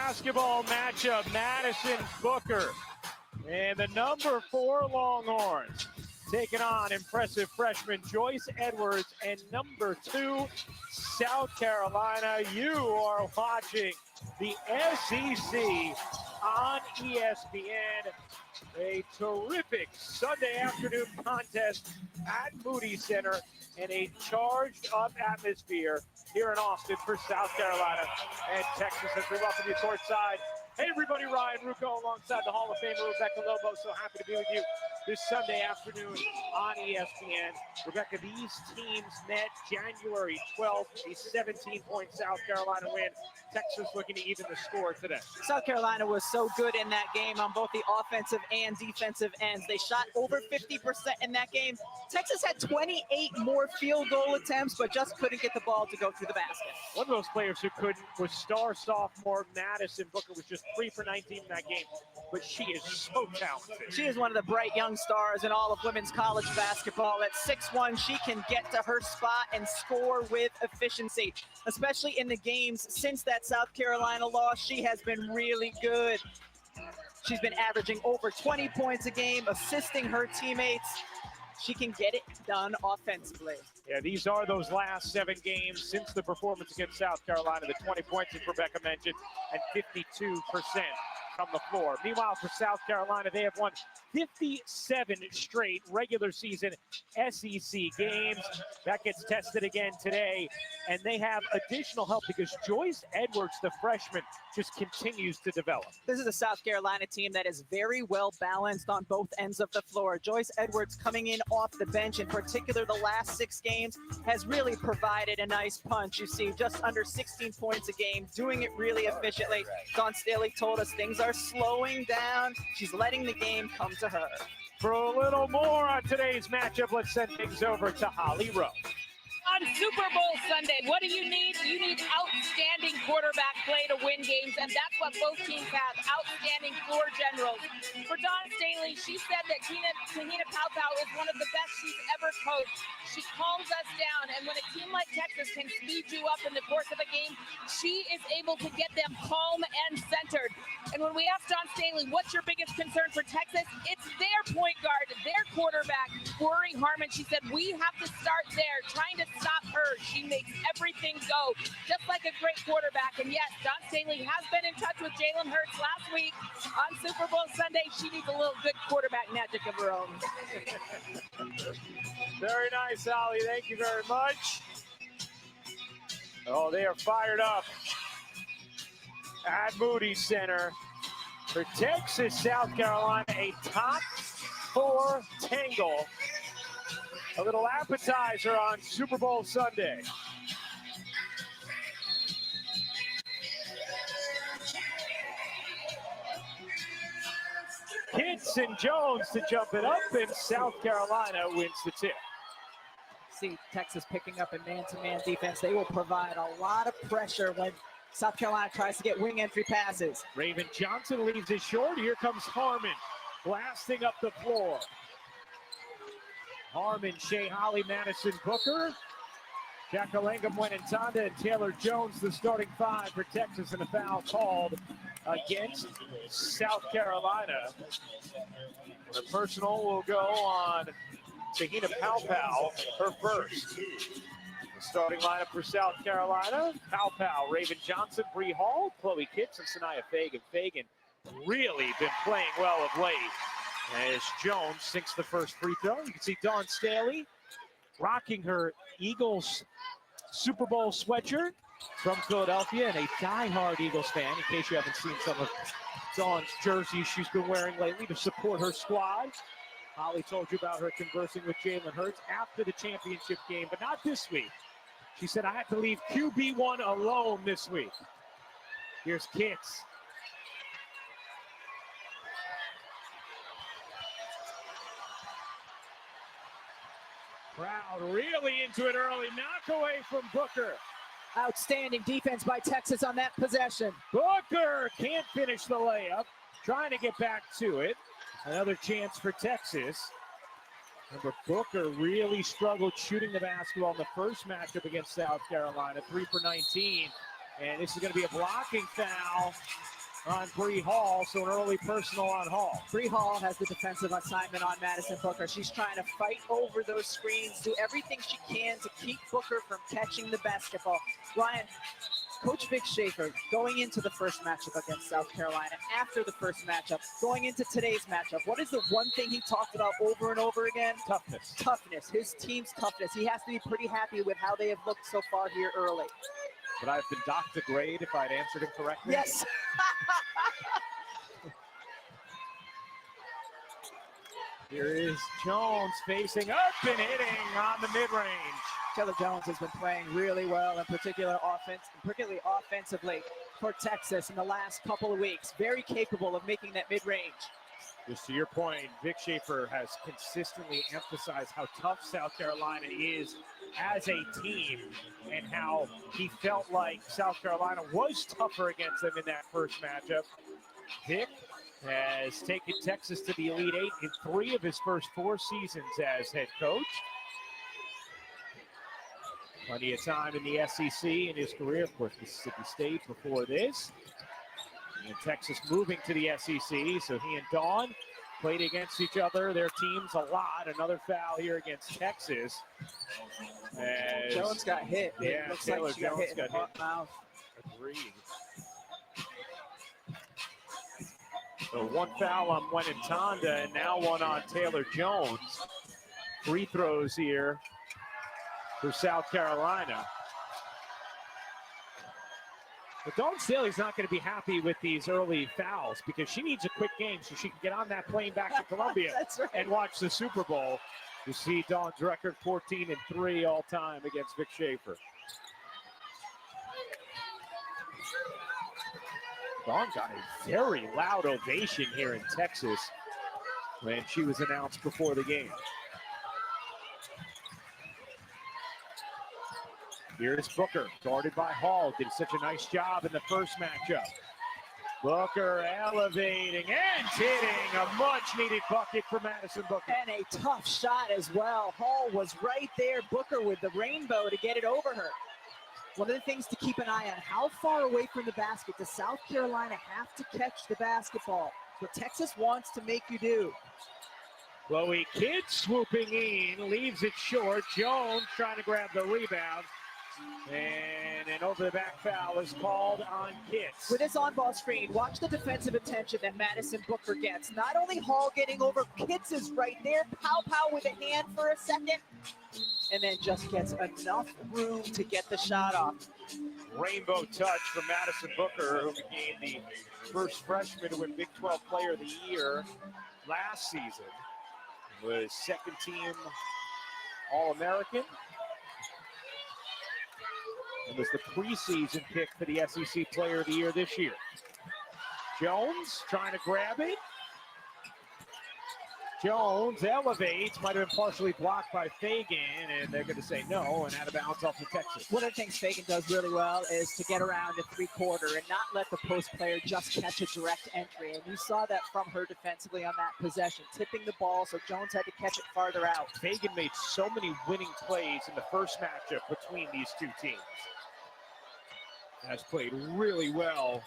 basketball matchup, Madison Booker and the number 4 Longhorns taking on impressive freshman Joyce Edwards and number 2 South Carolina. You are watching the SEC on ESPN. A terrific Sunday afternoon contest at Moody Center and a charged up atmosphere here in Austin for South Carolina and Texas as we welcome you courtside. Hey everybody, Ryan Rucco alongside the Hall of Famer Rebecca Lobo. So happy to be with you this Sunday afternoon on ESPN. Rebecca, these teams met January 12th, a 17-point South Carolina win. Texas looking to even the score today. South Carolina was so good in that game on both the offensive and defensive ends. They shot over 50% in that game. Texas had 28 more field goal attempts, but just couldn't get the ball to go through the basket. One of those players who couldn't was star sophomore Madison Booker, was just 3 for 19 in that game, but she is so talented. She is one of the bright young stars in all of women's college basketball. At 6'1", she can get to her spot and score with efficiency, especially in the games since that South Carolina loss. She has been really good. She's been averaging over 20 points a game, assisting her teammates. She can get it done offensively. Yeah, these are those last 7 games since the performance against South Carolina. The 20 points, as Rebecca mentioned, and 52% from the floor. Meanwhile, for South Carolina, they have won 57 straight regular season SEC games. That gets tested again today, and they have additional help because Joyce Edwards, the freshman, just continues to develop. This is a South Carolina team that is very well balanced on both ends of the floor. Joyce Edwards coming in off the bench, in particular the last 6 games, has really provided a nice punch. You see just under 16 points a game, doing it really efficiently. Dawn Staley told us things are slowing down. She's letting the game come to her. For a little more on today's matchup, let's send things over to Holly Rowe. On Super Bowl Sunday, what do you need? You need outstanding quarterback play to win games, and that's what both teams have, outstanding floor generals. For Dawn Staley, she said that Tahina Paopao is one of the best she's ever coached. She calms us down, and when a team like Texas can speed you up in the course of a game, she is able to get them calm and centered. And when we asked Dawn Staley, what's your biggest concern for Texas? It's their point guard, their quarterback, Rory Harmon. She said, we have to start there, trying to stop her. She makes everything go, just like a great quarterback. And yes, Dawn Staley has been in touch with Jalen Hurts last week on Super Bowl Sunday. She needs a little good quarterback magic of her own. Very nice, Holly. Thank you very much. Oh, they are fired up at Moody Center for Texas, South Carolina, a top 4 tangle. A little appetizer on Super Bowl Sunday. Kitts and Jones to jump it up, and South Carolina wins the tip. See Texas picking up in man-to-man defense. They will provide a lot of pressure when South Carolina tries to get wing entry passes. Raven Johnson leaves it short. Here comes Harmon blasting up the floor. Harmon, Shea Holly, Madison Booker, Jackalenga, Buenentanda, and Taylor Jones, the starting 5 for Texas, and a foul called against South Carolina. The personal will go on Tahina Paopao, her first. The starting lineup for South Carolina: Paopao, Raven Johnson, Bree Hall, Chloe Kitts, and Sanaya Fagan. Fagan really been playing well of late as Jones sinks the first free throw. You can see Dawn Staley rocking her Eagles Super Bowl sweatshirt from Philadelphia, and a diehard Eagles fan, in case you haven't seen some of Dawn's jerseys she's been wearing lately to support her squad. Holly told you about her conversing with Jalen Hurts after the championship game, but not this week. She said, I had to leave QB1 alone this week. Here's Kitts. Crowd really into it early. Knock away from Booker. Outstanding defense by Texas on that possession. Booker can't finish the layup. Trying to get back to it. Another chance for Texas. Remember, Booker really struggled shooting the basketball in the first matchup against South Carolina. 3 for 19 And this is going to be a blocking foul on Bree Hall, so an early personal on Hall. Bree Hall has the defensive assignment on Madison Booker. She's trying to fight over those screens, do everything she can to keep Booker from catching the basketball. Ryan, Coach Vic Schaefer going into the first matchup against South Carolina, after the first matchup, going into today's matchup, what is the one thing he talked about over and over again? Toughness. Toughness, his team's toughness. He has to be pretty happy with how they have looked so far here early. But I've been docked a grade if I'd answered him correctly. Yes. Here is Jones facing up and hitting on the mid-range. Taylor Jones has been playing really well, particularly offensively for Texas in the last couple of weeks. Very capable of making that mid-range. Just to your point, Vic Schaefer has consistently emphasized how tough South Carolina is as a team and how he felt like South Carolina was tougher against them in that first matchup. Vic has taken Texas to the Elite Eight in 3 of his first 4 seasons as head coach. Plenty of time in the SEC in his career, of course, Mississippi State before this. And Texas moving to the SEC, so he and Dawn played against each other, their teams a lot. Another foul here against Texas. As, Jones got hit. Yeah, it looks Taylor like she got hit in the mouth. Agreed. So 1 foul on Wenentanda and now 1 on Taylor Jones. Free throws here for South Carolina. But Dawn Staley's not going to be happy with these early fouls because she needs a quick game so she can get on that plane back to Columbia right. and watch the Super Bowl. You see Dawn's record 14-3 all time against Vic Schaefer. Dawn got a very loud ovation here in Texas when she was announced before the game. Here's Booker, guarded by Hall. Did such a nice job in the first matchup. Booker elevating and hitting a much-needed bucket for Madison Booker. And a tough shot as well. Hall was right there. Booker with the rainbow to get it over her. One of the things to keep an eye on, how far away from the basket does South Carolina have to catch the basketball? What Texas wants to make you do. Chloe Kidd swooping in, leaves it short. Jones trying to grab the rebound. And an over-the-back foul is called on Kitts. With this on-ball screen, watch the defensive attention that Madison Booker gets. Not only Hall getting over, Kitts is right there. Pow-pow with a hand for a second. And then just gets enough room to get the shot off. Rainbow touch from Madison Booker, who became the first freshman to win Big 12 Player of the Year last season. Was second-team All-American. And was the preseason pick for the SEC Player of the Year this year. Jones trying to grab it. Jones elevates, might have been partially blocked by Fagan, and they're going to say no, and out of bounds off to Texas. One of the things Fagan does really well is to get around the 3-quarter and not let the post player just catch a direct entry. And you saw that from her defensively on that possession, tipping the ball, so Jones had to catch it farther out. Fagan made so many winning plays in the first matchup between these two teams. Has played really well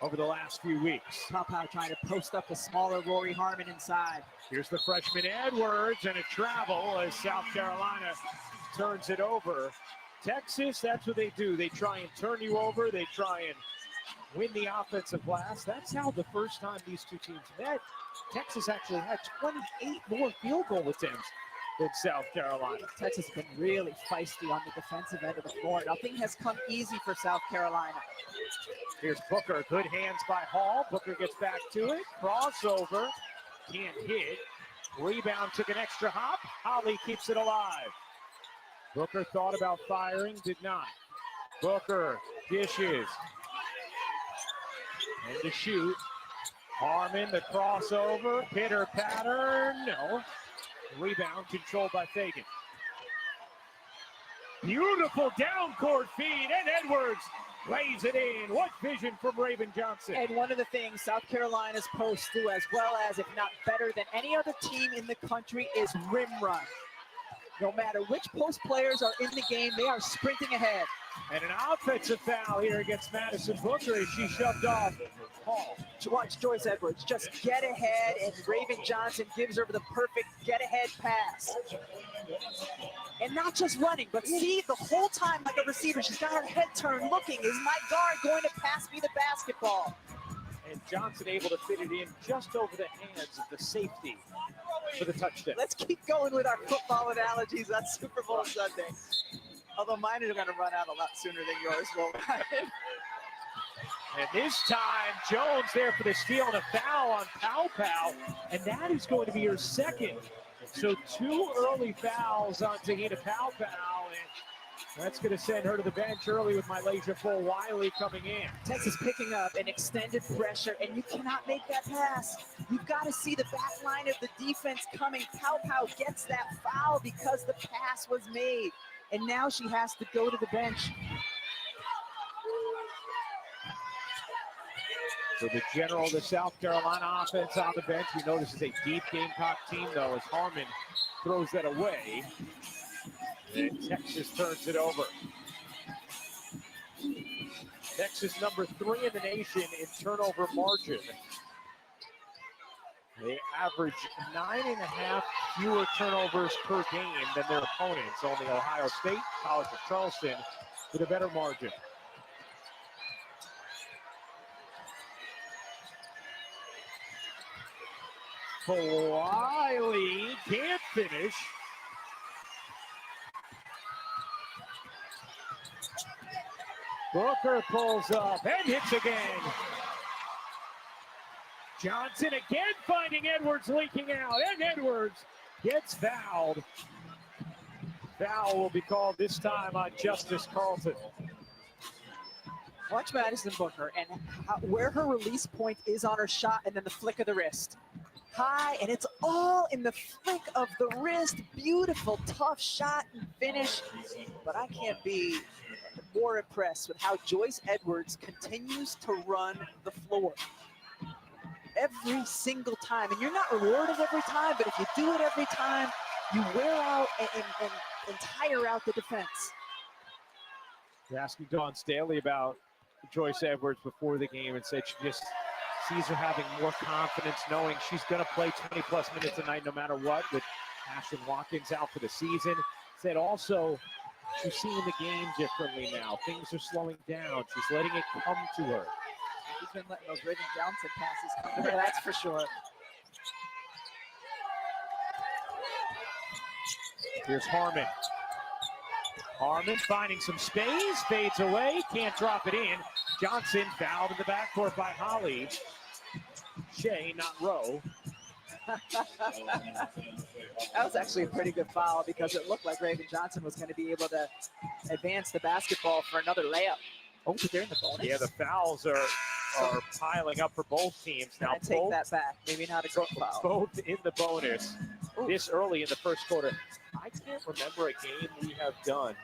over the last few weeks. Pow trying to post up the smaller Rory Harmon inside. Here's the freshman Edwards and a travel as South Carolina turns it over. Texas, that's what they do. They try and turn you over. They try and win the offensive glass. That's how the first time these two teams met, Texas actually had 28 more field goal attempts than South Carolina. Texas has been really feisty on the defensive end of the floor. Nothing has come easy for South Carolina. Here's Booker, good hands by Hall. Booker gets back to it, crossover, can't hit. Rebound, took an extra hop. Holly keeps it alive. Booker thought about firing, did not. Booker dishes. And to shoot. Harmon, the crossover, pitter pattern, no. Rebound controlled by Fagan. Beautiful down court feed, and Edwards lays it in. What vision from Raven Johnson. And one of the things South Carolina's posts do as well as, if not better than any other team in the country, is rim run. No matter which post players are in the game, they are sprinting ahead. And an offensive foul here against Madison Booker as she shoved off Hall. Watch Joyce Edwards just get ahead, and Raven Johnson gives her the perfect get-ahead pass. And not just running, but see the whole time like a receiver. She's got her head turned looking, is my guard going to pass me the basketball? And Johnson able to fit it in just over the hands of the safety for the touchdown. Let's keep going with our football analogies on Super Bowl Sunday. Although mine are going to run out a lot sooner than yours will. And this time, Jones there for the steal and a foul on Pow, and that is going to be her second. So 2 early fouls on Tahina Pow, and that's going to send her to the bench early with Mylasia Full-Wiley coming in. Texas picking up an extended pressure, and you cannot make that pass. You've got to see the back line of the defense coming. Pow gets that foul because the pass was made, and now she has to go to the bench. So the general of the South Carolina offense on the bench. We notice is a deep Gamecock team, though, as Harmon throws that away. And Texas turns it over. Texas number 3 in the nation in turnover margin. They average 9.5 fewer turnovers per game than their opponents. Only Ohio State, College of Charleston with a better margin. Wiley can't finish. Booker pulls up and hits again. Johnson again finding Edwards leaking out, and Edwards gets fouled. Foul will be called this time on Justice Carlton. Watch Madison Booker and where her release point is on her shot, and then the flick of the wrist. High, and it's all in the flick of the wrist. Beautiful, tough shot and finish. But I can't be more impressed with how Joyce Edwards continues to run the floor. Every single time. And you're not rewarded every time, but if you do it every time, you wear out and tire out the defense. You're asking Dawn Staley about Joyce Edwards before the game and said she just sees her having more confidence, knowing she's going to play 20-plus minutes a night no matter what, with Ashton Watkins out for the season. Said also she's seeing the game differently now. Things are slowing down. She's letting it come to her. She's been letting those Raven Johnson passes come to her, that's for sure. Here's Harmon. Harmon finding some space, fades away, can't drop it in. Johnson fouled in the backcourt by Holly. Shea, not Rowe. That was actually a pretty good foul because it looked like Raven Johnson was going to be able to advance the basketball for another layup. Oh, but they're in the bonus. Yeah, the fouls are piling up for both teams. Now I take that back. Maybe not a good foul. Both in the bonus this early in the first quarter. I can't remember a game we have done.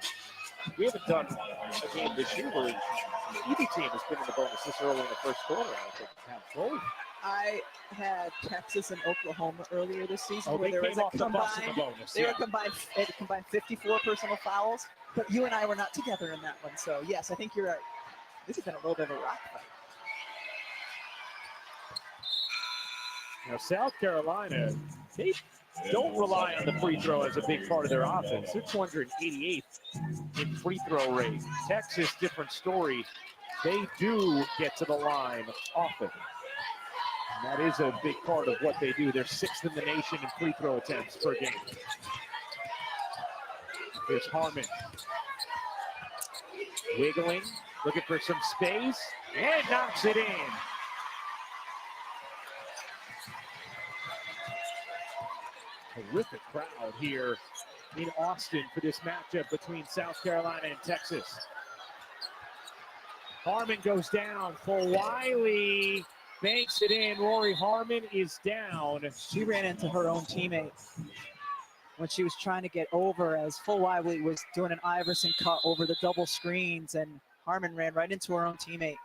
We haven't done a game this year where either team has been in the bonus this early in the first quarter. I don't think we have both. I had Texas and Oklahoma earlier this season where there was a combined, bonus. They had combined 54 personal fouls, but you and I were not together in that one. So yes, I think you're right. This has been a little bit of a rock fight. Now South Carolina, they don't rely on the free throw as a big part of their offense. They're 288th in free throw rate. Texas, different story. They do get to the line often. And that is a big part of what they do. They're 6th in the nation in free throw attempts per game. Here's Harmon. Wiggling, looking for some space, and knocks it in. Terrific crowd here in Austin for this matchup between South Carolina and Texas. Harmon goes down for Wiley. Banks it in. Rory Harmon is down. She ran into her own teammate when she was trying to get over, as Full Wiley was doing an Iverson cut over the double screens, and Harmon ran right into her own teammate.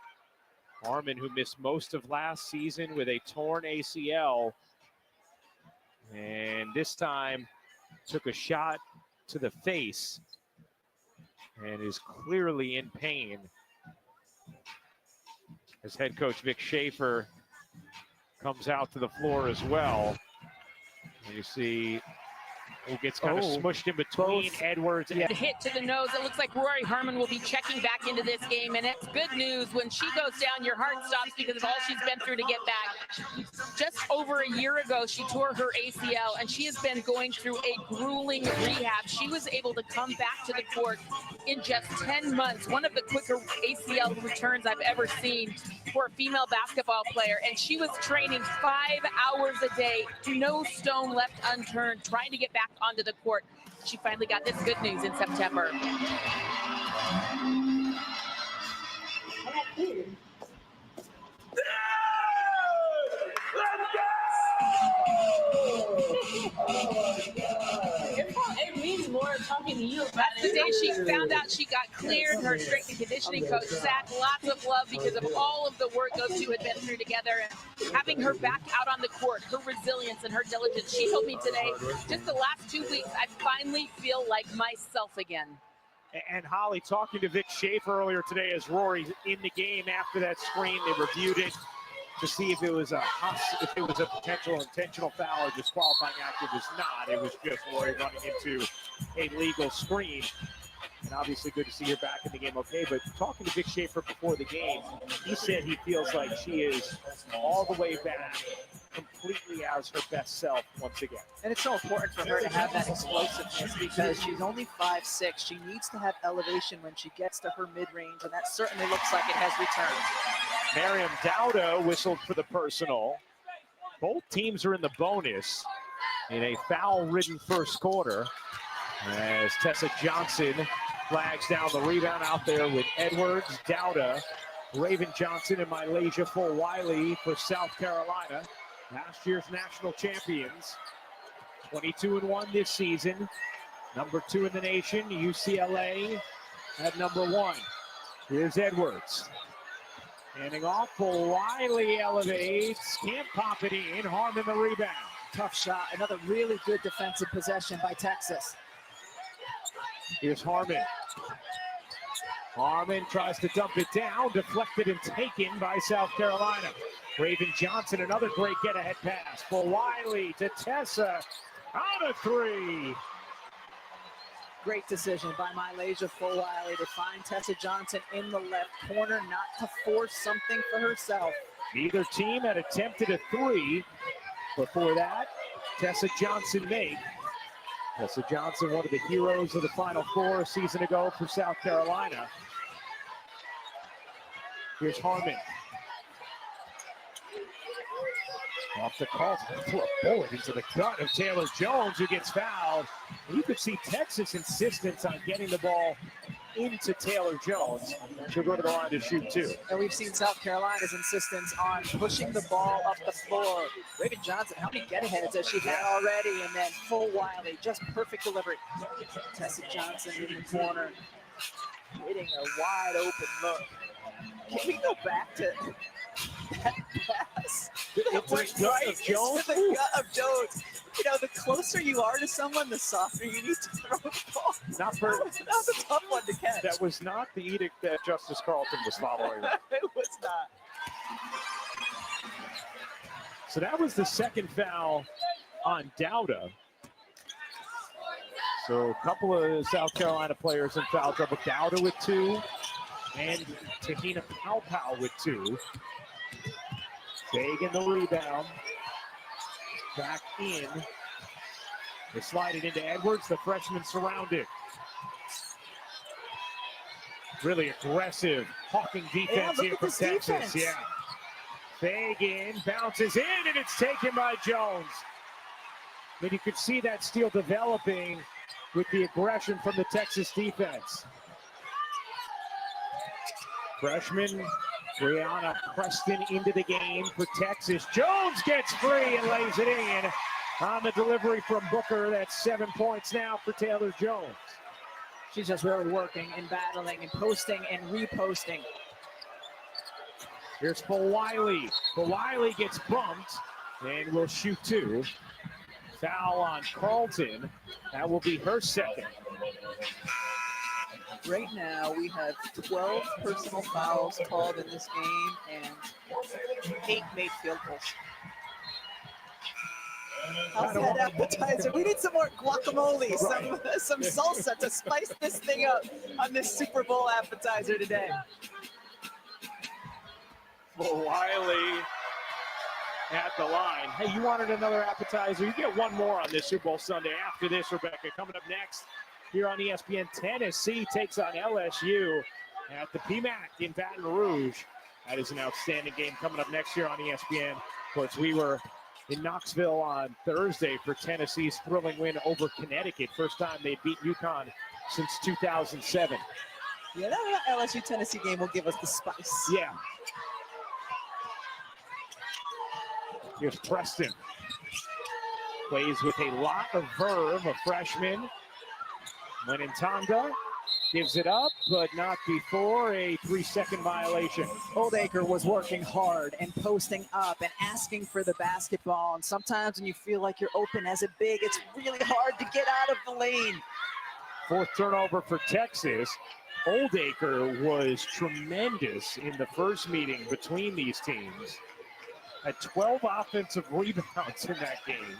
Harmon, who missed most of last season with a torn ACL, and this time took a shot to the face and is clearly in pain. As head coach Vic Schaefer comes out to the floor as well. And you see who gets kind of smushed in between Edwards. And hit to the nose. It looks like Rory Harmon will be checking back into this game, and it's good news. When she goes down, your heart stops because of all she's been through to get back. Just over a year ago, she tore her ACL, and she has been going through a grueling rehab. She was able to come back to the court in just 10 months, one of the quicker ACL returns I've ever seen for a female basketball player, and she was training 5 hours a day, no stone left unturned, trying to get back onto the court. She finally got this good news in September. It means more talking to you about That's the day she found out she got cleared. Her strength and conditioning coach, Zach, lots of love because of all of the work those two had been through together. And having her back out on the court, her resilience and her diligence. She told me today, just the last 2 weeks, I finally feel like myself again. And Holly, talking to Vic Schaefer earlier today as Rory's in the game after that screen, they reviewed it to see if it was a potential intentional foul or disqualifying act. It was not. It was just Rory running into a legal screen. And obviously good to see her back in the game okay. But talking to Vic Schaefer before the game, he said he feels like she is all the way back, completely as her best self once again. And it's so important for her to have that explosiveness because she's only 5'6". She needs to have elevation when she gets to her mid-range, and that certainly looks like it has returned. Miriam Dowda whistled for the personal. Both teams are in the bonus in a foul-ridden first quarter as Tessa Johnson flags down the rebound out there with Edwards, Dowda, Raven Johnson, and Mylasia Full-Wiley for South Carolina. Last year's national champions, 22-1 this season. Number 2 in the nation, UCLA at number 1. Here's Edwards. Handing off, Full-Wiley elevates, can't pop it in, Harmon the rebound. Tough shot, another really good defensive possession by Texas. Here's Harmon. Harmon tries to dump it down, deflected and taken by South Carolina. Raven Johnson, another great get-ahead pass. Full-Wiley to Tessa, out of 3. Great decision by Mylasia Full-Wiley to find Tessa Johnson in the left corner, not to force something for herself. Neither team had attempted a 3 before that. Tessa Johnson made. Tessa Johnson, one of the heroes of the Final Four a season ago for South Carolina. Here's Harmon. Off the call, threw a bullet into the gut of Taylor Jones, who gets fouled. And you could see Texas' insistence on getting the ball into Taylor Jones. She'll go to the line to shoot 2. And we've seen South Carolina's insistence on pushing the ball up the floor. Raven Johnson, how many get-aheads has she had already? And then Full-Wiley, just perfect delivery. Tessa Johnson in the corner, hitting a wide open look. Can we go back to that pass? It's the gut of Jones. To the gut of Jones. You know, the closer you are to someone, the softer you need to throw the ball. Not a tough one to catch. That was not the edict that Justice Carlton was following. It was not. So that was the second foul on Dowda. So a couple of South Carolina players in foul trouble. Dowda with 2 and Tahina Paopao with 2. Fagan the rebound. Back in. They slide it into Edwards. The freshman surrounded. Really aggressive, hawking defense here from Texas. Defense. Yeah. Fagan bounces in, and it's taken by Jones. I mean, you could see that steal developing with the aggression from the Texas defense. Freshman Brianna Preston into the game for Texas. Jones gets free and lays it in on the delivery from Booker. That's 7 points now for Taylor Jones. She's just really working and battling and posting and reposting. Here's Full-Wiley. Full-Wiley gets bumped and will shoot 2. Foul on Carlton. That will be her second. Right now, we have 12 personal fouls called in this game and 8 made field goals. How's that appetizer? We need some more guacamole, some salsa to spice this thing up on this Super Bowl appetizer today. For Wiley at the line. Hey, you wanted another appetizer? You get one more on this Super Bowl Sunday. After this, Rebecca, coming up next here on ESPN, Tennessee takes on LSU at the PMAC in Baton Rouge. That is an outstanding game coming up next year on ESPN. Of course, we were in Knoxville on Thursday for Tennessee's thrilling win over Connecticut. First time they beat UConn since 2007. Yeah, that LSU-Tennessee game will give us the spice. Yeah. Here's Preston. Plays with a lot of verve, a freshman. Wenentanda gives it up, but not before a 3-second violation. Oldacre was working hard and posting up and asking for the basketball. And sometimes when you feel like you're open as a big, it's really hard to get out of the lane. Fourth turnover for Texas. Oldacre was tremendous in the first meeting between these teams. Had 12 offensive rebounds in that game.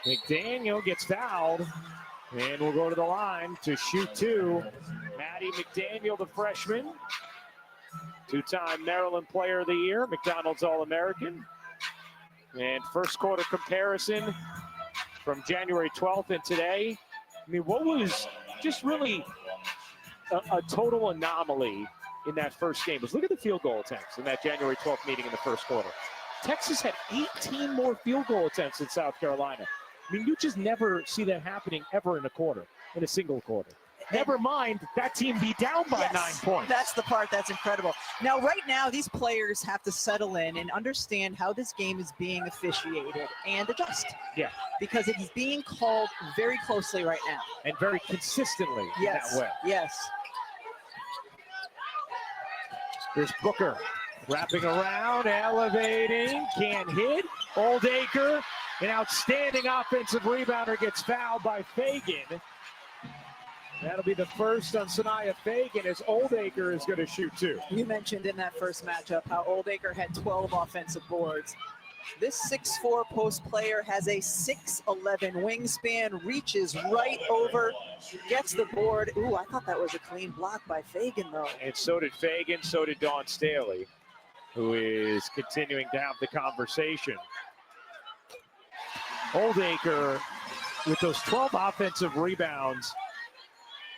McDaniel gets fouled and will go to the line to shoot two. Maddie McDaniel, the freshman, two-time Maryland Player of the Year, McDonald's All-American. And first quarter comparison from January 12th and today. I mean, what was just really a total anomaly in that first game was look at the field goal attempts in that January 12th meeting in the first quarter. Texas had 18 more field goal attempts than South Carolina. I mean, you just never see that happening ever in a quarter, in a single quarter. Never mind that team be down by 9 points. That's the part that's incredible. Now, right now, these players have to settle in and understand how this game is being officiated and adjust. Yeah. Because it is being called very closely right now. And very consistently in that way. Yes. Here's Booker wrapping around, elevating, can't hit. Oldacre, an outstanding offensive rebounder, gets fouled by Fagan. That'll be the first on Sanaya Fagan as Oldacre is going to shoot two. You mentioned in that first matchup how Oldacre had 12 offensive boards. This 6'4" post player has a 6'11" wingspan, reaches right over, gets the board. Ooh, I thought that was a clean block by Fagan, though. And so did Fagan, so did Dawn Staley, who is continuing to have the conversation. Oldacre, with those 12 offensive rebounds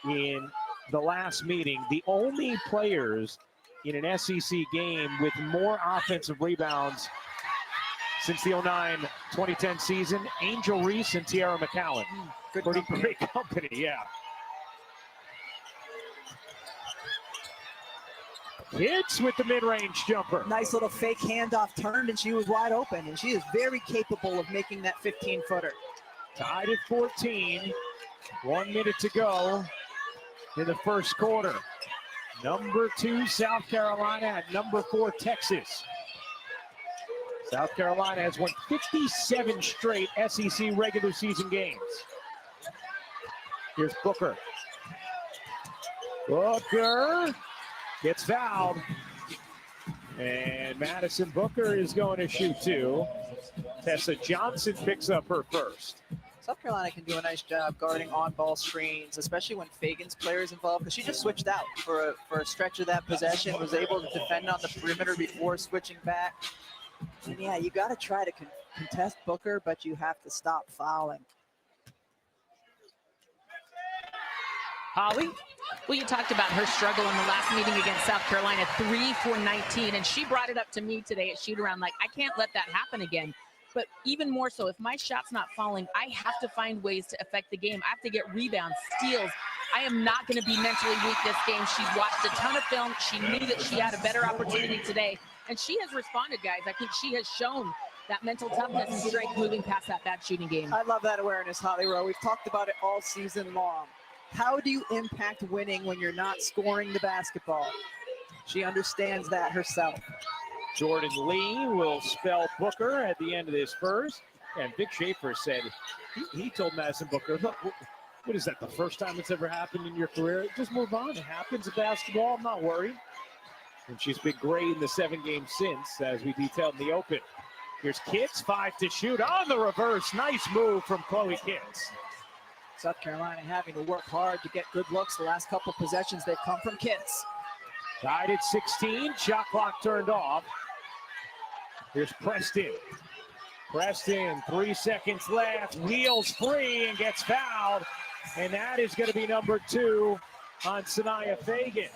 in the last meeting, the only players in an SEC game with more offensive rebounds since the 2009-2010 season, Angel Reese and Tiara McCowan. Great company, yeah. Hits with the mid-range jumper. Nice little fake handoff, turned, and she was wide open, and she is very capable of making that 15-footer. Tied at 14, 1 minute to go in the first quarter. Number 2, South Carolina at number 4, Texas. South Carolina has won 57 straight SEC regular season games. Here's Booker. Booker gets fouled. And Madison Booker is going to shoot two. Tessa Johnson picks up her first. South Carolina can do a nice job guarding on-ball screens, especially when Fagan's player is involved, because she just switched out for a stretch of that possession, was able to defend on the perimeter before switching back. And yeah, you got to try to contest Booker, but you have to stop fouling. Holly? Well, you talked about her struggle in the last meeting against South Carolina, 3 for 19, and she brought it up to me today at shoot-around, like, I can't let that happen again. But even more so, if my shot's not falling, I have to find ways to affect the game. I have to get rebounds, steals. I am not going to be mentally weak this game. She's watched a ton of film. She knew that she had a better opportunity today, and she has responded, guys. I think she has shown that mental toughness and strength moving past that bad shooting game. I love that awareness, Holly Rowe. We've talked about it all season long. How do you impact winning when you're not scoring the basketball? She understands that herself. Jordan Lee will spell Booker at the end of this first. And Vic Schaefer said, he told Madison Booker, look, what is that, the first time it's ever happened in your career? Just move on. It happens in basketball. I'm not worried. And she's been great in the 7 games since, as we detailed in the open. Here's Kitts, 5 to shoot on the reverse. Nice move from Chloe Kitts. South Carolina having to work hard to get good looks. The last couple possessions, they've come from Kitts. Tied at 16, shot clock turned off. Here's Preston. Preston, 3 seconds left, wheels free and gets fouled. And that is going to be number 2 on Sanaya Fagan.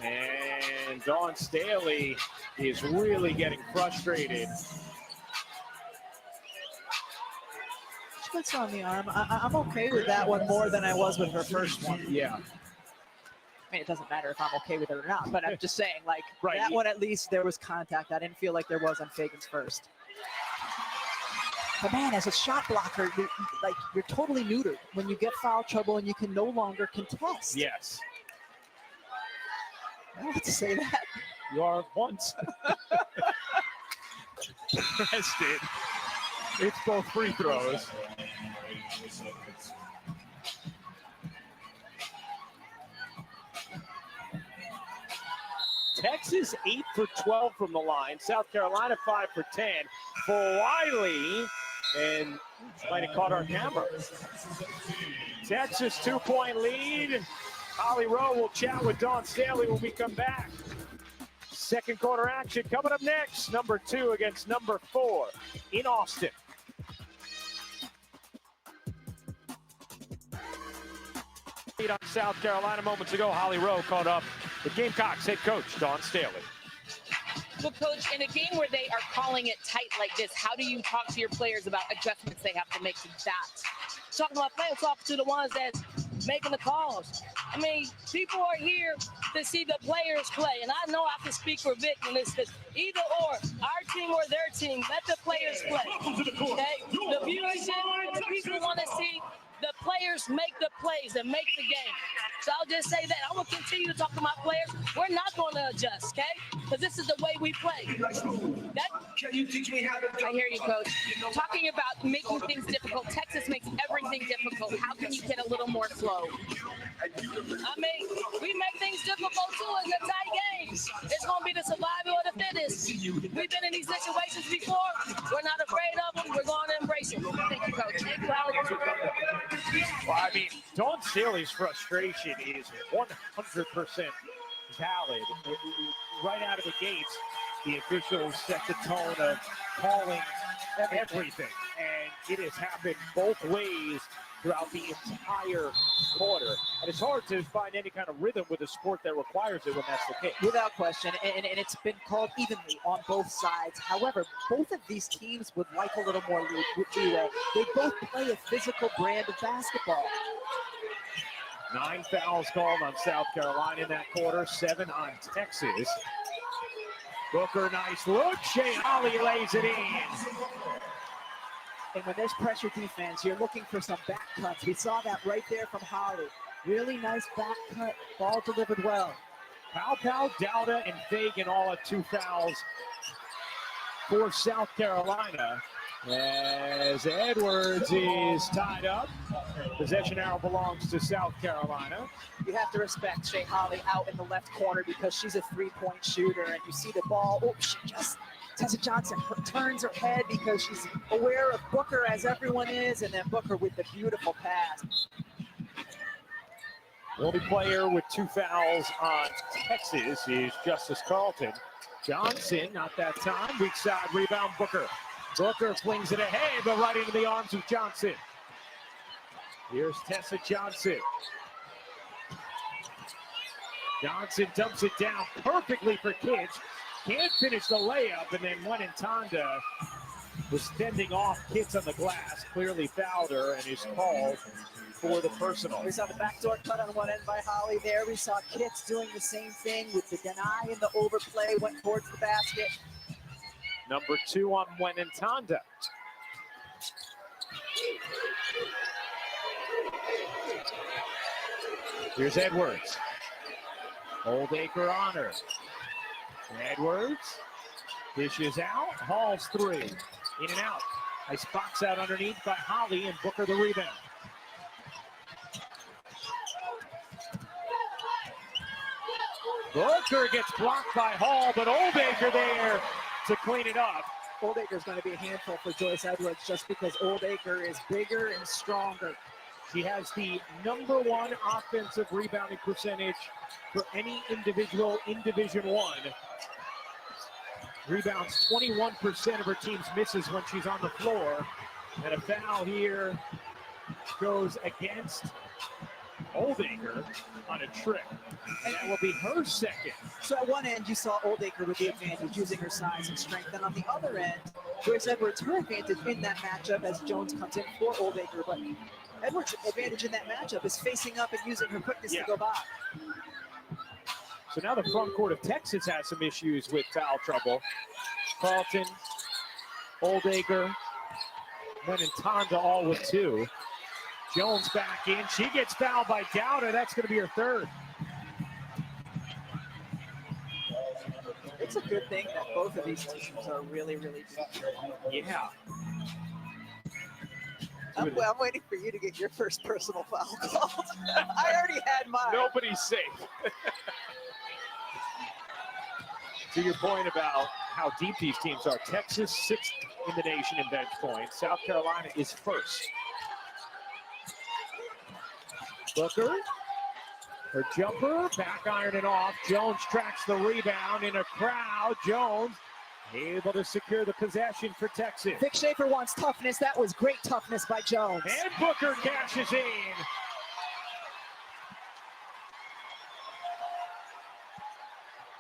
And Dawn Staley is really getting frustrated. She puts on the arm. I'm okay with that one more than I was with her first one. Yeah. I mean, it doesn't matter if I'm okay with it or not, but I'm just saying, like, right. That one at least there was contact. I didn't feel like there was on Fagan's first. But man, as a shot blocker, you're totally neutered when you get foul trouble and you can no longer contest. Yes. I don't have to say that. You are once. Preston. It's both free throws. Texas 8 for 12 from the line. South Carolina 5 for 10 for Wiley, and might have caught our camera. Texas 2-point lead. Holly Rowe will chat with Dawn Staley when we come back. Second quarter action coming up next. Number 2 against number 4 in Austin. On South Carolina moments ago, Holly Rowe caught up with Gamecocks head coach Dawn Staley. Well, Coach, in a game where they are calling it tight like this, how do you talk to your players about adjustments they have to make to that? Talking about players, talk to the ones that's making the calls. I mean, people are here to see the players play, and I know I can speak for Vic when it's this. Either or, our team or their team, let the players play. Okay? The viewership, the people want to see the players make the plays and make the game. So I'll just say that. I'm going to continue to talk to my players. We're not going to adjust, okay? Because this is the way we play. Can you teach me how to I hear you, Coach. Talking about making things difficult. Texas makes everything difficult. How can you get a little more flow? I mean, we make things difficult, too, in the tight games. It's going to be the survival of the fittest. We've been in these situations before. We're not afraid of them. We're going to embrace them. Thank you, Coach. Well, I mean, Dawn Staley's frustration is 100% valid. Right out of the gates, the officials set the tone of calling everything, and it has happened both ways throughout the entire quarter. And it's hard to find any kind of rhythm with a sport that requires it when that's the case. Without question, and it's been called evenly on both sides. However, both of these teams would like a little more leeway. They both play a physical brand of basketball. 9 fouls called on South Carolina in that quarter, 7 on Texas. Booker, nice look. Shea Holly lays it in. And when there's pressure defense, you're looking for some back cuts. We saw that right there from Holly. Really nice back cut, ball delivered well. Powell, Dowda, and Fagan all at 2 fouls for South Carolina. As Edwards is tied up. Possession arrow belongs to South Carolina. You have to respect Shea Holly out in the left corner because she's a three-point shooter, and you see the ball. Oh, Tessa Johnson turns her head because she's aware of Booker, as everyone is, and then Booker with the beautiful pass. The only player with 2 fouls on Texas is Justice Carlton. Johnson, not that time. Weak side rebound, Booker. Booker flings it ahead, but right into the arms of Johnson. Here's Tessa Johnson. Johnson dumps it down perfectly for Kitts. Can't finish the layup, and then Tanda was fending off Kitts on the glass. Clearly fouled her and is called for the personal. We saw the backdoor cut on one end by Holly there. We saw Kitts doing the same thing with the deny and the overplay, went towards the basket. Number 2 on Tanda. Here's Edwards. Oldacre on her. Edwards dishes out. Hall's three. In and out. Nice box out underneath by Holly, and Booker the rebound. Booker gets blocked by Hall, but Oldacre there to clean it up. Oldacre is going to be a handful for Joyce Edwards just because Oldacre is bigger and stronger. She has the #1 offensive rebounding percentage for any individual in Division I. Rebounds 21% of her team's misses when she's on the floor. And a foul here goes against Oldacre on a trip. And that will be her second. So at one end, you saw Oldacre with the advantage, using her size and strength. And on the other end, Joyce Edwards, her advantage in that matchup as Jones comes in for Oldacre. But Edwards' advantage in that matchup is facing up and using her quickness to go by. So now the front court of Texas has some issues with foul trouble. Carlton, Oldacre, then Tonda all with 2. Jones back in. She gets fouled by Dowda. That's going to be her third. It's a good thing that both of these teams are really, really good. Yeah. I'm waiting for you to get your first personal foul called. I already had mine. Nobody's safe. To your point about how deep these teams are, Texas 6th in the nation in bench points. South Carolina is 1st. Booker, her jumper, back iron it off. Jones tracks the rebound in a crowd. Jones able to secure the possession for Texas. Vic Schaefer wants toughness. That was great toughness by Jones. And Booker cashes in.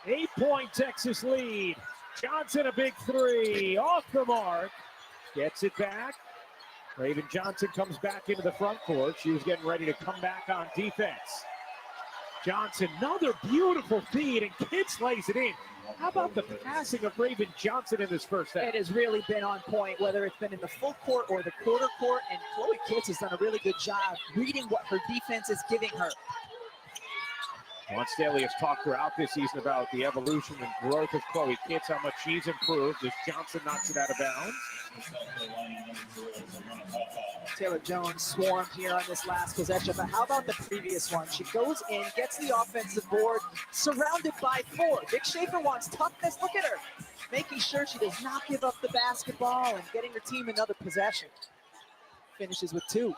Eight-point Texas lead. Johnson a big 3, off the mark. Gets it back. Raven Johnson comes back into the front court. She was getting ready to come back on defense. Johnson, another beautiful feed, and Kitts lays it in. How about the passing of Raven Johnson in this first half? It has really been on point, whether it's been in the full court or the quarter court, and Chloe Kitts has done a really good job reading what her defense is giving her. Juan Staley has talked throughout this season about the evolution and growth of Chloe Kitts, how much she's improved as Johnson knocks it out of bounds. Taylor Jones swarmed here on this last possession, but how about the previous one? She goes in, gets the offensive board, surrounded by 4. Vic Schaefer wants toughness. Look at her, making sure she does not give up the basketball and getting her team another possession. Finishes with 2.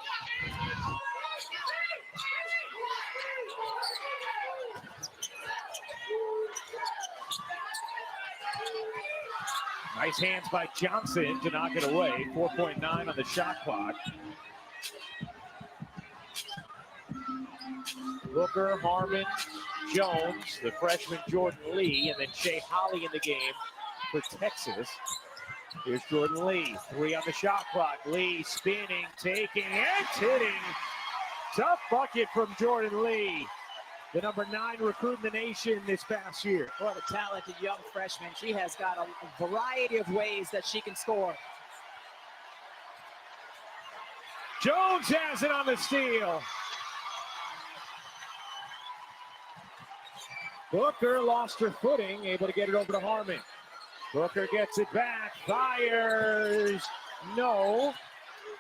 Nice hands by Johnson to knock it away. 4.9 on the shot clock. Booker, Harmon, Jones, the freshman Jordan Lee, and then Shea Holly in the game for Texas. Here's Jordan Lee, 3 on the shot clock. Lee spinning, taking, and hitting. Tough bucket from Jordan Lee. The #9 recruit in the nation this past year. What a talented young freshman. She has got a variety of ways that she can score. Jones has it on the steal. Booker lost her footing, able to get it over to Harmon. Booker gets it back, fires, no.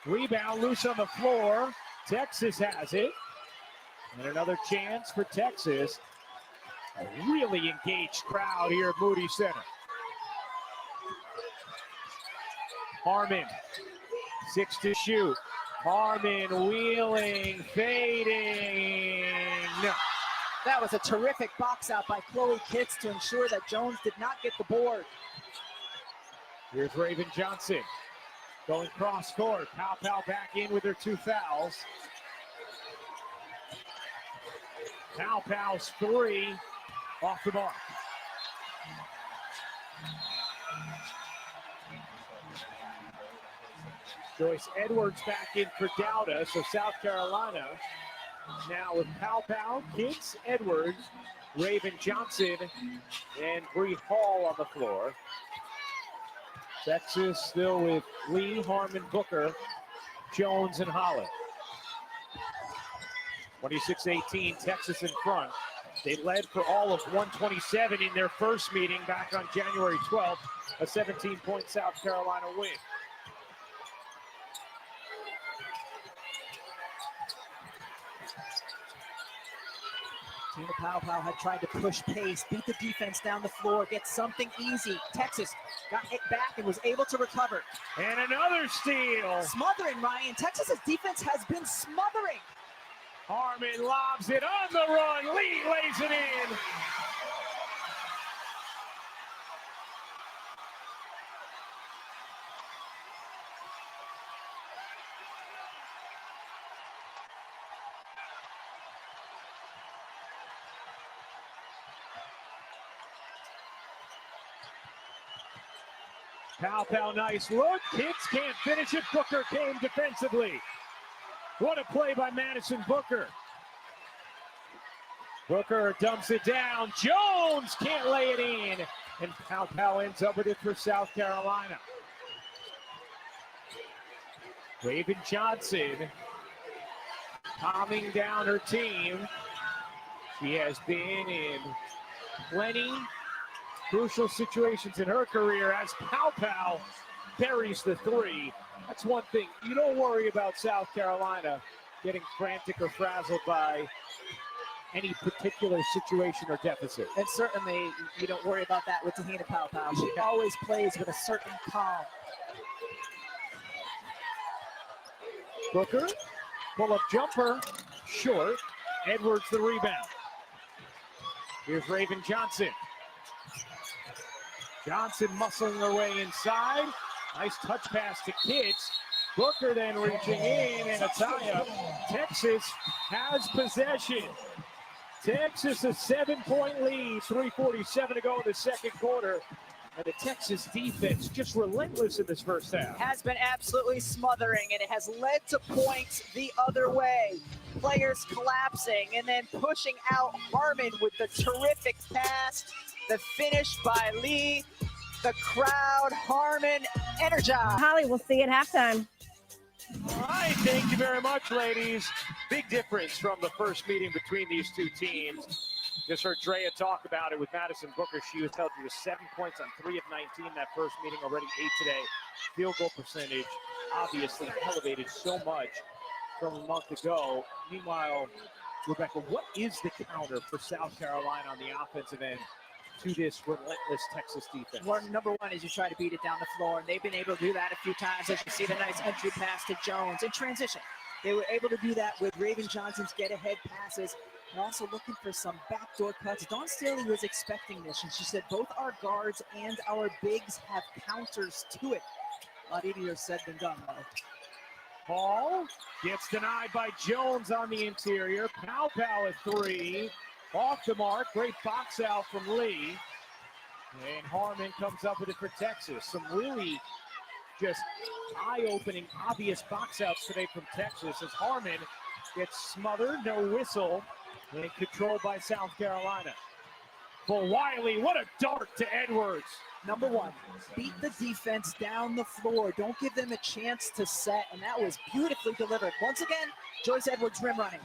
Rebound loose on the floor. Texas has it. And another chance for Texas. A really engaged crowd here at Moody Center. Harmon, 6 to shoot. Harmon wheeling, fading. No. That was a terrific box out by Chloe Kitts to ensure that Jones did not get the board. Here's Raven Johnson going cross court. Pow back in with her 2 fouls. Pow's 3 off the mark. Joyce Edwards back in for Dowda, so South Carolina now with Pow, Kitts, Edwards, Raven Johnson, and Bree Hall on the floor. Texas still with Lee, Harmon, Booker, Jones, and Holland. 26-18, Texas in front. They led for all of 127 in their first meeting back on January 12th, a 17-point South Carolina win. Tina Powell had tried to push pace, beat the defense down the floor, get something easy. Texas got it back and was able to recover. And another steal. Smothering, Ryan. Texas's defense has been smothering. Harmon lobs it on the run. Lee lays it in. Powell, nice look. Kids can't finish it. Booker came defensively. What a play by Madison Booker. Booker dumps it down. Jones can't lay it in. And Powell ends up with it for South Carolina. Raven Johnson calming down her team. She has been in plenty crucial situations in her career as Powell buries the three. That's one thing. You don't worry about South Carolina getting frantic or frazzled by any particular situation or deficit. And certainly you don't worry about that with Tahina Powell. She always plays with a certain calm. Booker, pull-up jumper, short. Edwards the rebound. Here's Raven Johnson. Johnson muscling her way inside. Nice touch pass to Kitts. Booker then reaching in, and Ataya. Texas has possession. Texas a 7-point lead, 3:47 to go in the second quarter. And the Texas defense just relentless in this first half. Has been absolutely smothering, and it has led to points the other way. Players collapsing and then pushing out Harmon with the terrific pass. The finish by Lee. The crowd, Harmon, energized. Holly, we'll see you at halftime. All right, thank you very much, ladies. Big difference from the first meeting between these two teams. Just heard Drea talk about it with Madison Booker. She was held to 7 points on 3 of 19 that first meeting, already 8 today. Field goal percentage obviously elevated so much from a month ago. Meanwhile, Rebecca, what is the counter for South Carolina on the offensive end to this relentless Texas defense? Well, number one is you try to beat it down the floor, and they've been able to do that a few times. As you see the nice entry pass to Jones in transition. They were able to do that with Raven Johnson's get-ahead passes. They're also looking for some backdoor cuts. Dawn Staley was expecting this, and she said both our guards and our bigs have counters to it. A lot easier said than done, though. Paul gets denied by Jones on the interior. Powell at three. Off the mark. Great box out from Lee. And Harmon comes up with it for Texas. Some really just eye-opening, obvious box outs today from Texas as Harmon gets smothered, no whistle, and controlled by South Carolina. For Wiley, what a dart to Edwards. Number one, beat the defense down the floor. Don't give them a chance to set, and that was beautifully delivered. Once again, Joyce Edwards rim running.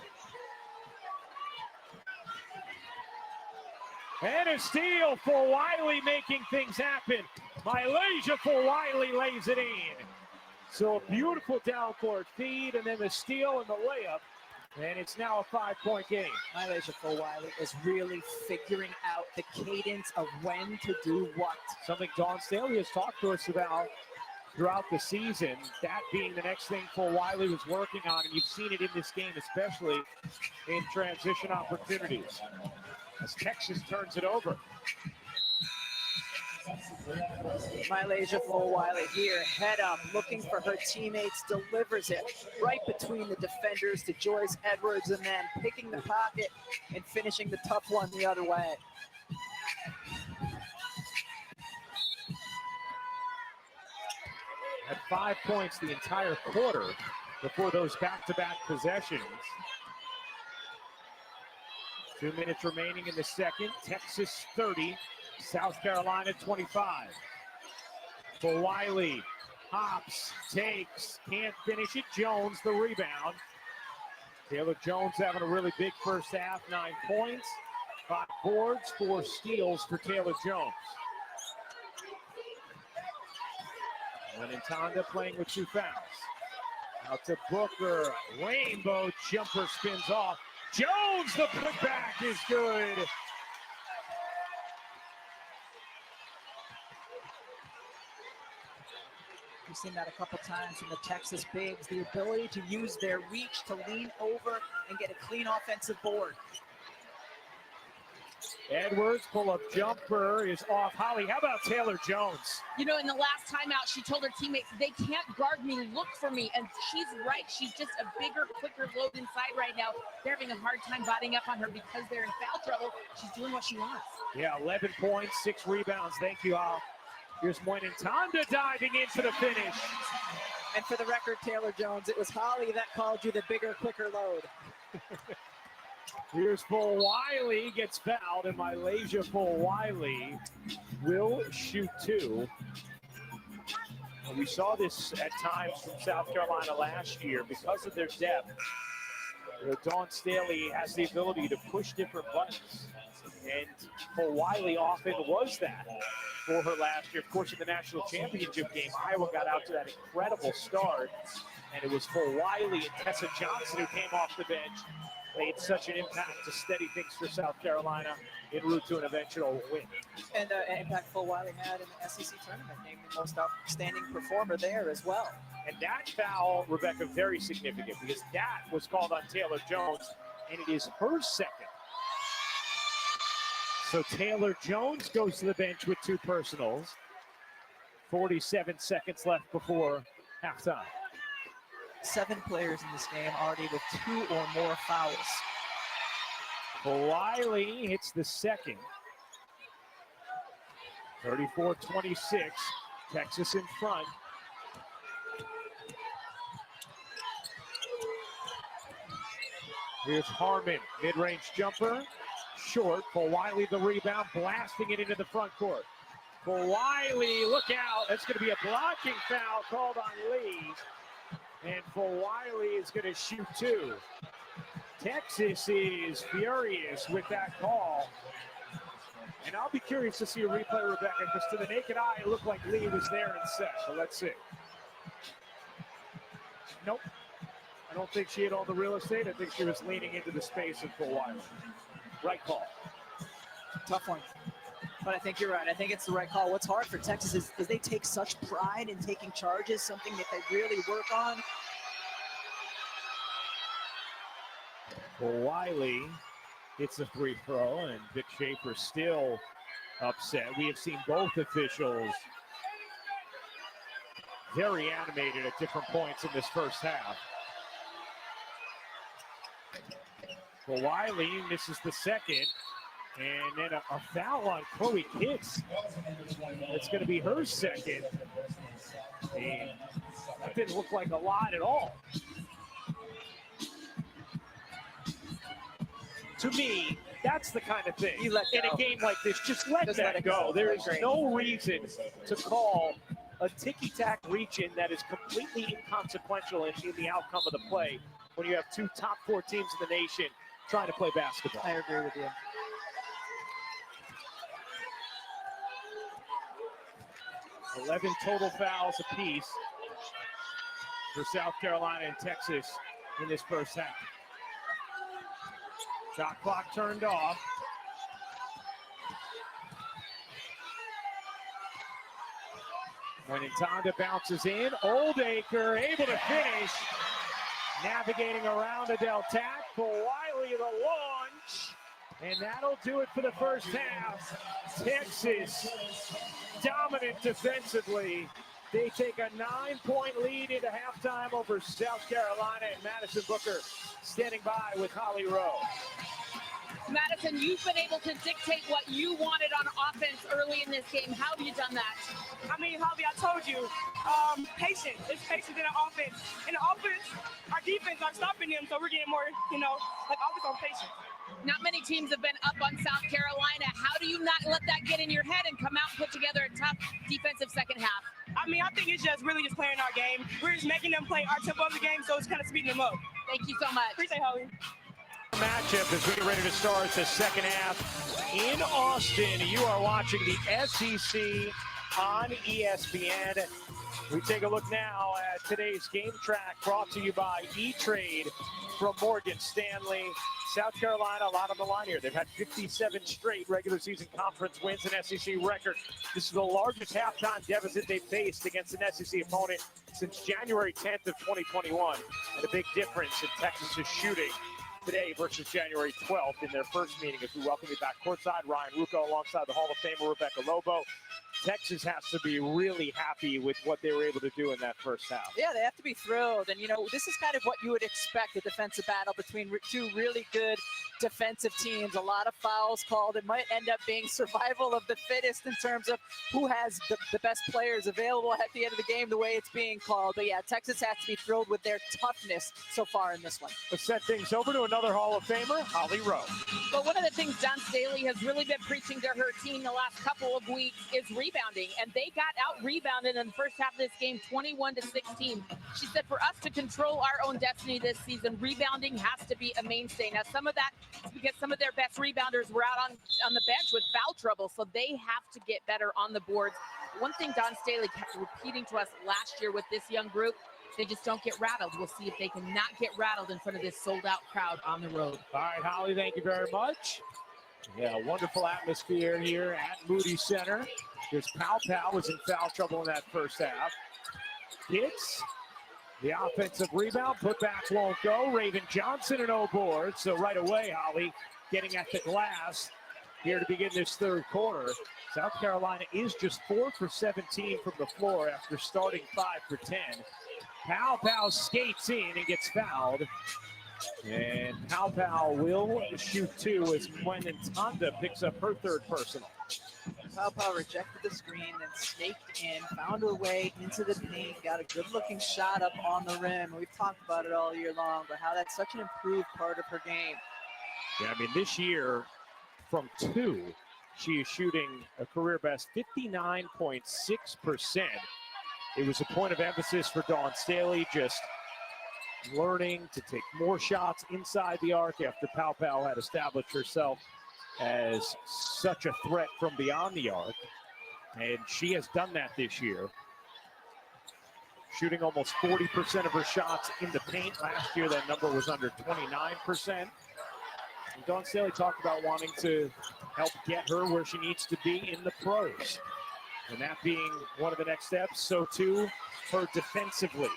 And a steal for Wiley, making things happen. Malaysia for Wiley lays it in. So a beautiful downcourt feed, and then the steal and the layup. And it's now a 5-point game. Malaysia for Wiley is really figuring out the cadence of when to do what. Something Dawn Staley has talked to us about throughout the season, that being the next thing for Wiley was working on, and you've seen it in this game, especially in transition opportunities. As Texas turns it over. Malaysia for Wiley here, head up, looking for her teammates, delivers it right between the defenders to Joyce Edwards, and then picking the pocket and finishing the tough one the other way. At 5 points the entire quarter before those back-to-back possessions. 2 minutes remaining in the second. Texas 30, South Carolina 25. For Wiley, hops, takes, can't finish it. Jones the rebound. Taylor Jones having a really big first half, 9 points. 5 boards, 4 steals for Taylor Jones. Tonda playing with 2 fouls. Out to Booker, rainbow jumper spins off. Jones, the putback is good. We've seen that a couple times from the Texas bigs, the ability to use their reach to lean over and get a clean offensive board. Edwards, pull-up jumper is off. Holly, how about Taylor Jones? You know, in the last timeout, she told her teammates, they can't guard me, look for me. And she's right. She's just a bigger, quicker load inside right now. They're having a hard time botting up on her because they're in foul trouble. She's doing what she wants. Yeah, 11 points, 6 rebounds. Thank you, Al. Here's Tonda diving in for the finish. And for the record, Taylor Jones, it was Holly that called you the bigger, quicker load. Here's Wiley, gets fouled, and Malaysia Wiley will shoot 2. And we saw this at times from South Carolina last year because of their depth. Dawn Staley has the ability to push different buttons, and Wiley often was that for her last year. Of course, in the national championship game, Iowa got out to that incredible start, and it was Wiley and Tessa Johnson who came off the bench. Made such an impact to steady things for South Carolina en route to an eventual win. And an impact Wiley had in the SEC tournament, named the most outstanding performer there as well. And that foul, Rebecca, very significant because that was called on Taylor Jones, and it is her second. So Taylor Jones goes to the bench with 2 personals. 47 seconds left before halftime. 7 players in this game already with 2 or more fouls. Wiley hits the second. 34-26, Texas in front. Here's Harmon, mid-range jumper, short. Wiley the rebound, blasting it into the front court. Wiley, look out, that's gonna be a blocking foul called on Lee. And Wiley is going to shoot 2. Texas is furious with that call. And I'll be curious to see a replay, Rebecca, because to the naked eye, it looked like Lee was there and set. But let's see. Nope. I don't think she had all the real estate. I think she was leaning into the space of Wiley. Right call. Tough one. But I think you're right. I think it's the right call. What's hard for Texas is they take such pride in taking charges, something that they really work on. Wiley hits a free throw, and Vic Schaefer still upset. We have seen both officials very animated at different points in this first half. Wiley misses the second. And then a foul on Chloe Kitts. It's going to be her second. And that didn't look like a lot at all. To me, that's the kind of thing. You let go. In a game like this, just let that go. There is no reason to call a ticky-tack region that is completely inconsequential in the outcome of the play when you have 2 top 4 teams in the nation trying to play basketball. I agree with you. 11 total fouls apiece for South Carolina and Texas in this first half. Shot clock turned off. When Tonda bounces in, Oldacre able to finish. Navigating around Adele Tack, Wiley the launch. And that'll do it for the first half. Texas dominant defensively. They take a 9-point lead into halftime over South Carolina, and Madison Booker standing by with Holly Rowe. Madison, you've been able to dictate what you wanted on offense early in this game. How have you done that? I mean, Holly, I told you, patience. It's patience in the offense. In the offense, our defense are stopping them, so we're getting more, like always on patience. Not many teams have been up on South Carolina. How do you not let that get in your head and come out and put together a tough defensive second half? I mean, I think it's just really just playing our game. We're just making them play our tempo of the game, so it's kind of speeding them up. Thank you so much. Appreciate it, Holly. matchup as we get ready to start the second half in Austin. You are watching the SEC on ESPN. We take a look now at today's game track brought to you by E-Trade from Morgan Stanley. South Carolina, a lot on the line here. They've had 57 straight regular season conference wins, an SEC record. This is the largest halftime deficit they've faced against an SEC opponent since January 10th of 2021. And a big difference in Texas's shooting today versus January 12th in their first meeting. As we welcome you back courtside, Ryan Ruocco alongside the Hall of Famer Rebecca Lobo. Texas has to be really happy with what they were able to do in that first half. Yeah, they have to be thrilled. And, you know, this is kind of what you would expect, a defensive battle between two really good defensive teams. A lot of fouls called. It might end up being survival of the fittest in terms of who has the best players available at the end of the game, the way it's being called. But, yeah, Texas has to be thrilled with their toughness so far in this one. Let's set things over to another Hall of Famer, Holly Rowe. But one of the things Don Staley has really been preaching to her team the last couple of weeks is rebounding, and they got out-rebounded in the first half of this game, 21-16. She said for us to control our own destiny this season, rebounding has to be a mainstay. Now, some of that is because some of their best rebounders were out on the bench with foul trouble, so they have to get better on the boards. One thing Don Staley kept repeating to us last year with this young group, they just don't get rattled. We'll see if they can not get rattled in front of this sold-out crowd on the road. All right, Holly, thank you very much. Yeah, wonderful atmosphere here at Moody Center. There's Pow was in foul trouble in that first half. Hits the offensive rebound, put back won't go. Raven Johnson and no board. So right away, Holly getting at the glass here to begin this third quarter. South Carolina is just 4 for 17 from the floor after starting 5 for 10. Pow skates in and gets fouled. And Pow will shoot two as Quentin Tonda picks up her third personal. Pow rejected the screen, then snaked in, found her way into the paint, got a good-looking shot up on the rim. We've talked about it all year long, but how that's such an improved part of her game. Yeah, I mean, this year from two, she is shooting a career best 59.6%. It was a point of emphasis for Dawn Staley, just learning to take more shots inside the arc after Pow had established herself as such a threat from beyond the arc. And she has done that this year, shooting almost 40% of her shots in the paint. Last year, that number was under 29%. And Dawn Staley talked about wanting to help get her where she needs to be in the pros. And that being one of the next steps, so too her defensively,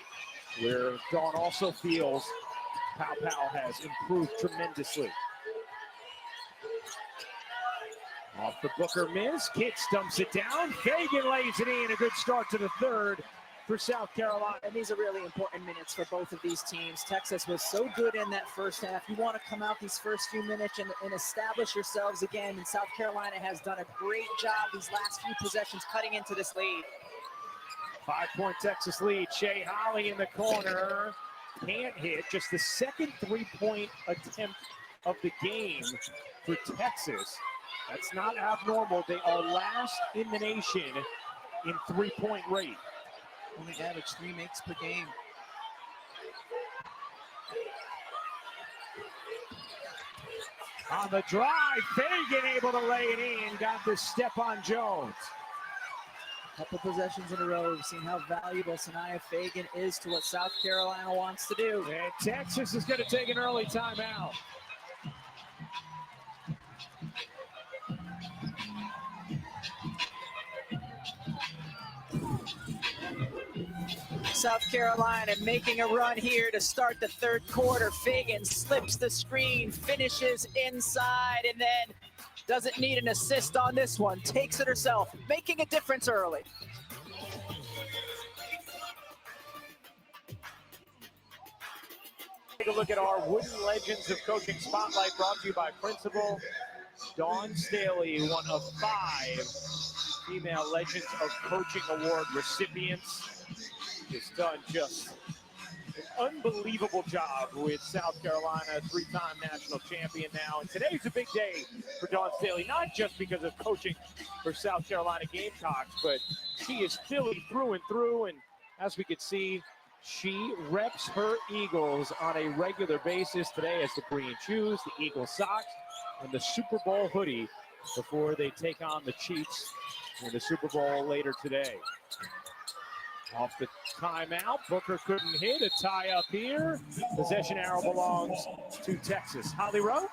where Dawn also feels Pow has improved tremendously. Off the Booker miss, Kitts dumps it down, Fagan lays it in, a good start to the third for South Carolina. And these are really important minutes for both of these teams. Texas was so good in that first half. You want to come out these first few minutes and establish yourselves again, and South Carolina has done a great job these last few possessions cutting into this lead. 5-point Texas lead. Shea Holly in the corner. Can't hit. Just the second three-point attempt of the game for Texas. That's not abnormal. They are last in the nation in three-point rate. Only average 3 makes per game. On the drive, Fagan able to lay it in. Got the step on Jones. Couple possessions in a row. We've seen how valuable Sanaya Fagan is to what South Carolina wants to do. And Texas is going to take an early timeout. South Carolina making a run here to start the third quarter. Fagan slips the screen, finishes inside, and then doesn't need an assist on this one. Takes it herself, making a difference early. Take a look at our Wooden Legends of Coaching Spotlight, brought to you by Principal Dawn Staley, one of 5 female Legends of Coaching Award recipients. Has done just an unbelievable job with South Carolina, 3-time national champion now. And today's a big day for Dawn Staley, not just because of coaching for South Carolina Gamecocks, but she is Philly through and through. And as we could see, She reps her Eagles on a regular basis. Today as the green shoes, the Eagle socks, and the Super Bowl hoodie before they take on the Chiefs in the Super Bowl later today. Off the timeout, Booker couldn't hit. A tie up here. Possession arrow belongs to Texas. Holly Rowe?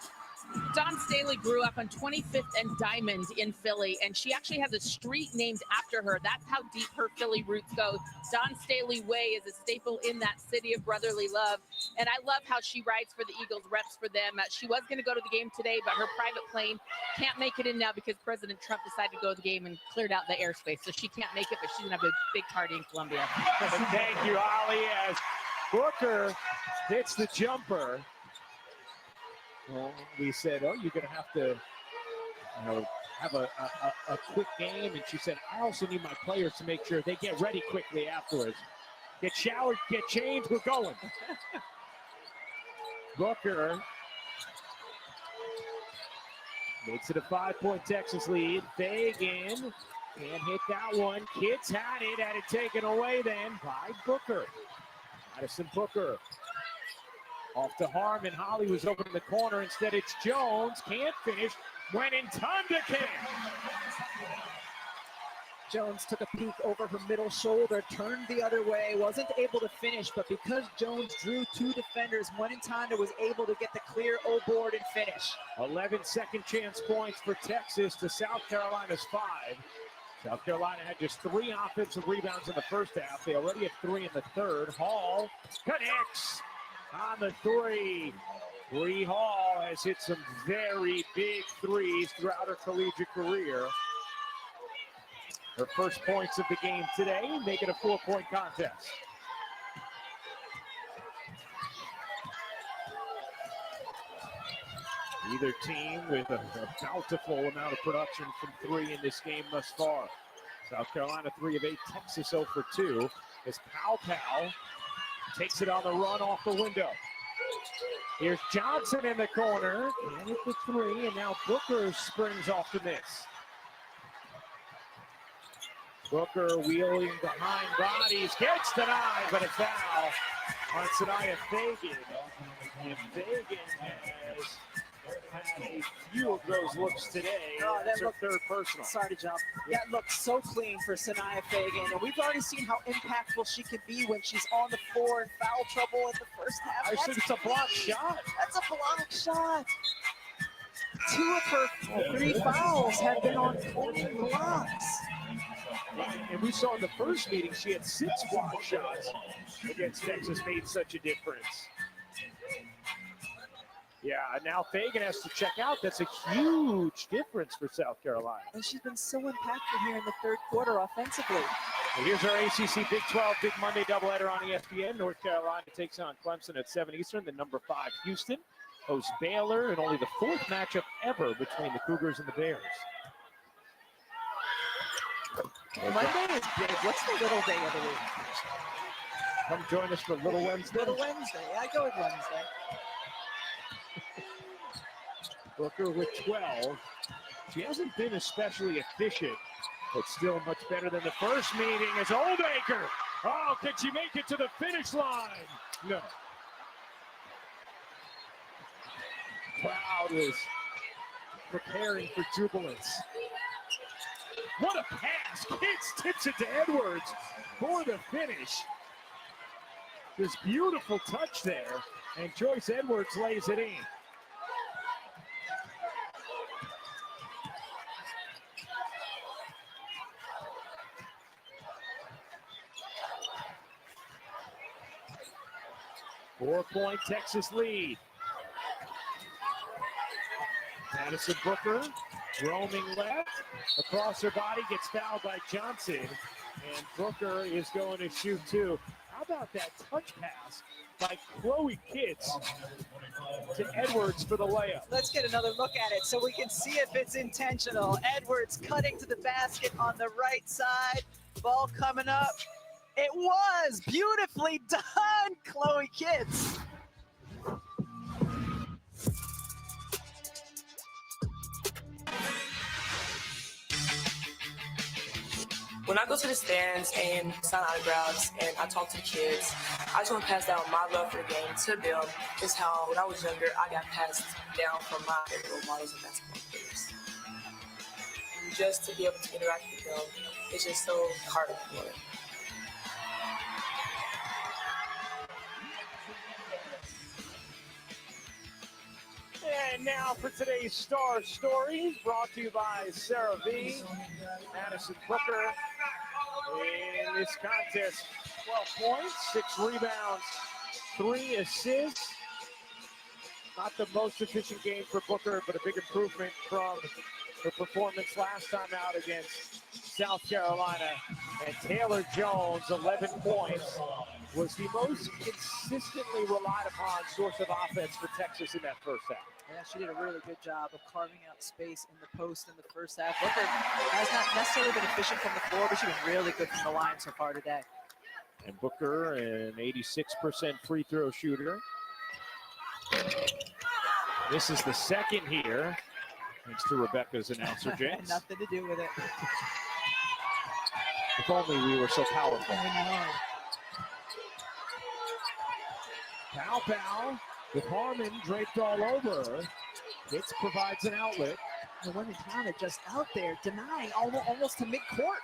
Dawn Staley grew up on 25th and Diamond in Philly, and she actually has a street named after her. That's how deep her Philly roots go. Dawn Staley Way is a staple in that city of brotherly love, and I love how she rides for the Eagles, reps for them. She was going to go to the game today, but her private plane can't make it in now because President Trump decided to go to the game and cleared out the airspace, so she can't make it, but she's going to have a big party in Columbia. Thank you, Holly, as Booker hits the jumper. Well, we said, oh, you're going to have to have a quick game. And she said, I also need my players to make sure they get ready quickly afterwards. Get showered, get changed, we're going. Booker makes it a 5-point Texas lead. Fagan can't hit that one. Kids had it taken away then by Booker. Madison Booker. Off to Harmon. Holly was over in the corner. Instead, it's Jones. Can't finish. Went in time to can. Jones took a peek over her middle shoulder, turned the other way, wasn't able to finish, but because Jones drew two defenders, went in time and was able to get the clear O-board and finish. 11 second chance points for Texas to South Carolina's 5. South Carolina had just 3 offensive rebounds in the first half. They already have 3 in the third. Hall connects on the 3. Bree Hall has hit some very big threes throughout her collegiate career. Her first points of the game today make it a 4-point contest. Either team with a bountiful amount of production from 3 in this game thus far. South Carolina 3 of 8, Texas 0 for 2. As Pow takes it on the run off the window. Here's Johnson in the corner, and hit the 3, and now Booker springs off the miss. Booker wheeling behind bodies, gets denied, but a foul on Sanaya Fagan. And Fagan has had a few of those looks today. That's her third personal. Sorry to jump. That looked so clean for Sanaya Fagan, and we've already seen how impactful she can be when she's on the floor in foul trouble in the first half. I think it's a block shot. That's a block shot. 2 of her 3 fouls have been on clean blocks. And we saw in the first meeting she had 6 block shots against Texas, made such a difference. Yeah, now Fagan has to check out. That's a huge difference for South Carolina. And she's been so impactful here in the third quarter offensively. And here's our ACC Big 12 Big Monday doubleheader on ESPN. North Carolina takes on Clemson at 7 Eastern. The number 5 Houston hosts Baylor, and only the 4th matchup ever between the Cougars and the Bears. Monday is big. What's the little day of the week? Come join us for Little Wednesday. Little Wednesday. I go with Wednesday. Booker with 12. She hasn't been especially efficient, but still much better than the first meeting as Oldacre. Oh, can she make it to the finish line? No. Crowd is preparing for jubilance. What a pass. Kids tips it to Edwards for the finish. This beautiful touch there, and Joyce Edwards lays it in. Four-point Texas lead. Madison Booker roaming left. Across her body, gets fouled by Johnson. And Booker is going to shoot 2. How about that touch pass by Chloe Kitts to Edwards for the layup? Let's get another look at it so we can see if it's intentional. Edwards cutting to the basket on the right side. Ball coming up. It was beautifully done, Chloe Kitts. When I go to the stands and sign autographs and I talk to the kids, I just want to pass down my love for the game to them. It's how, when I was younger, I got passed down from my role models and basketball players. Just to be able to interact with them, it's just so heartwarming. And now for today's Star Stories, brought to you by Sarah V. Madison Booker in this contest, 12 points, 6 rebounds, 3 assists. Not the most efficient game for Booker, but a big improvement from her performance last time out against South Carolina. And Taylor Jones, 11 points, was the most consistently relied upon source of offense for Texas in that first half. Yeah, she did a really good job of carving out space in the post in the first half. Booker has not necessarily been efficient from the floor, but she's been really good from the line so far today. And Booker, an 86% free throw shooter. This is the second here, thanks to Rebecca's announcer, James. Nothing to do with it. If only we were so powerful. Pow with Harmon draped all over her. Hitz provides an outlet. The women kind of just out there denying almost to midcourt.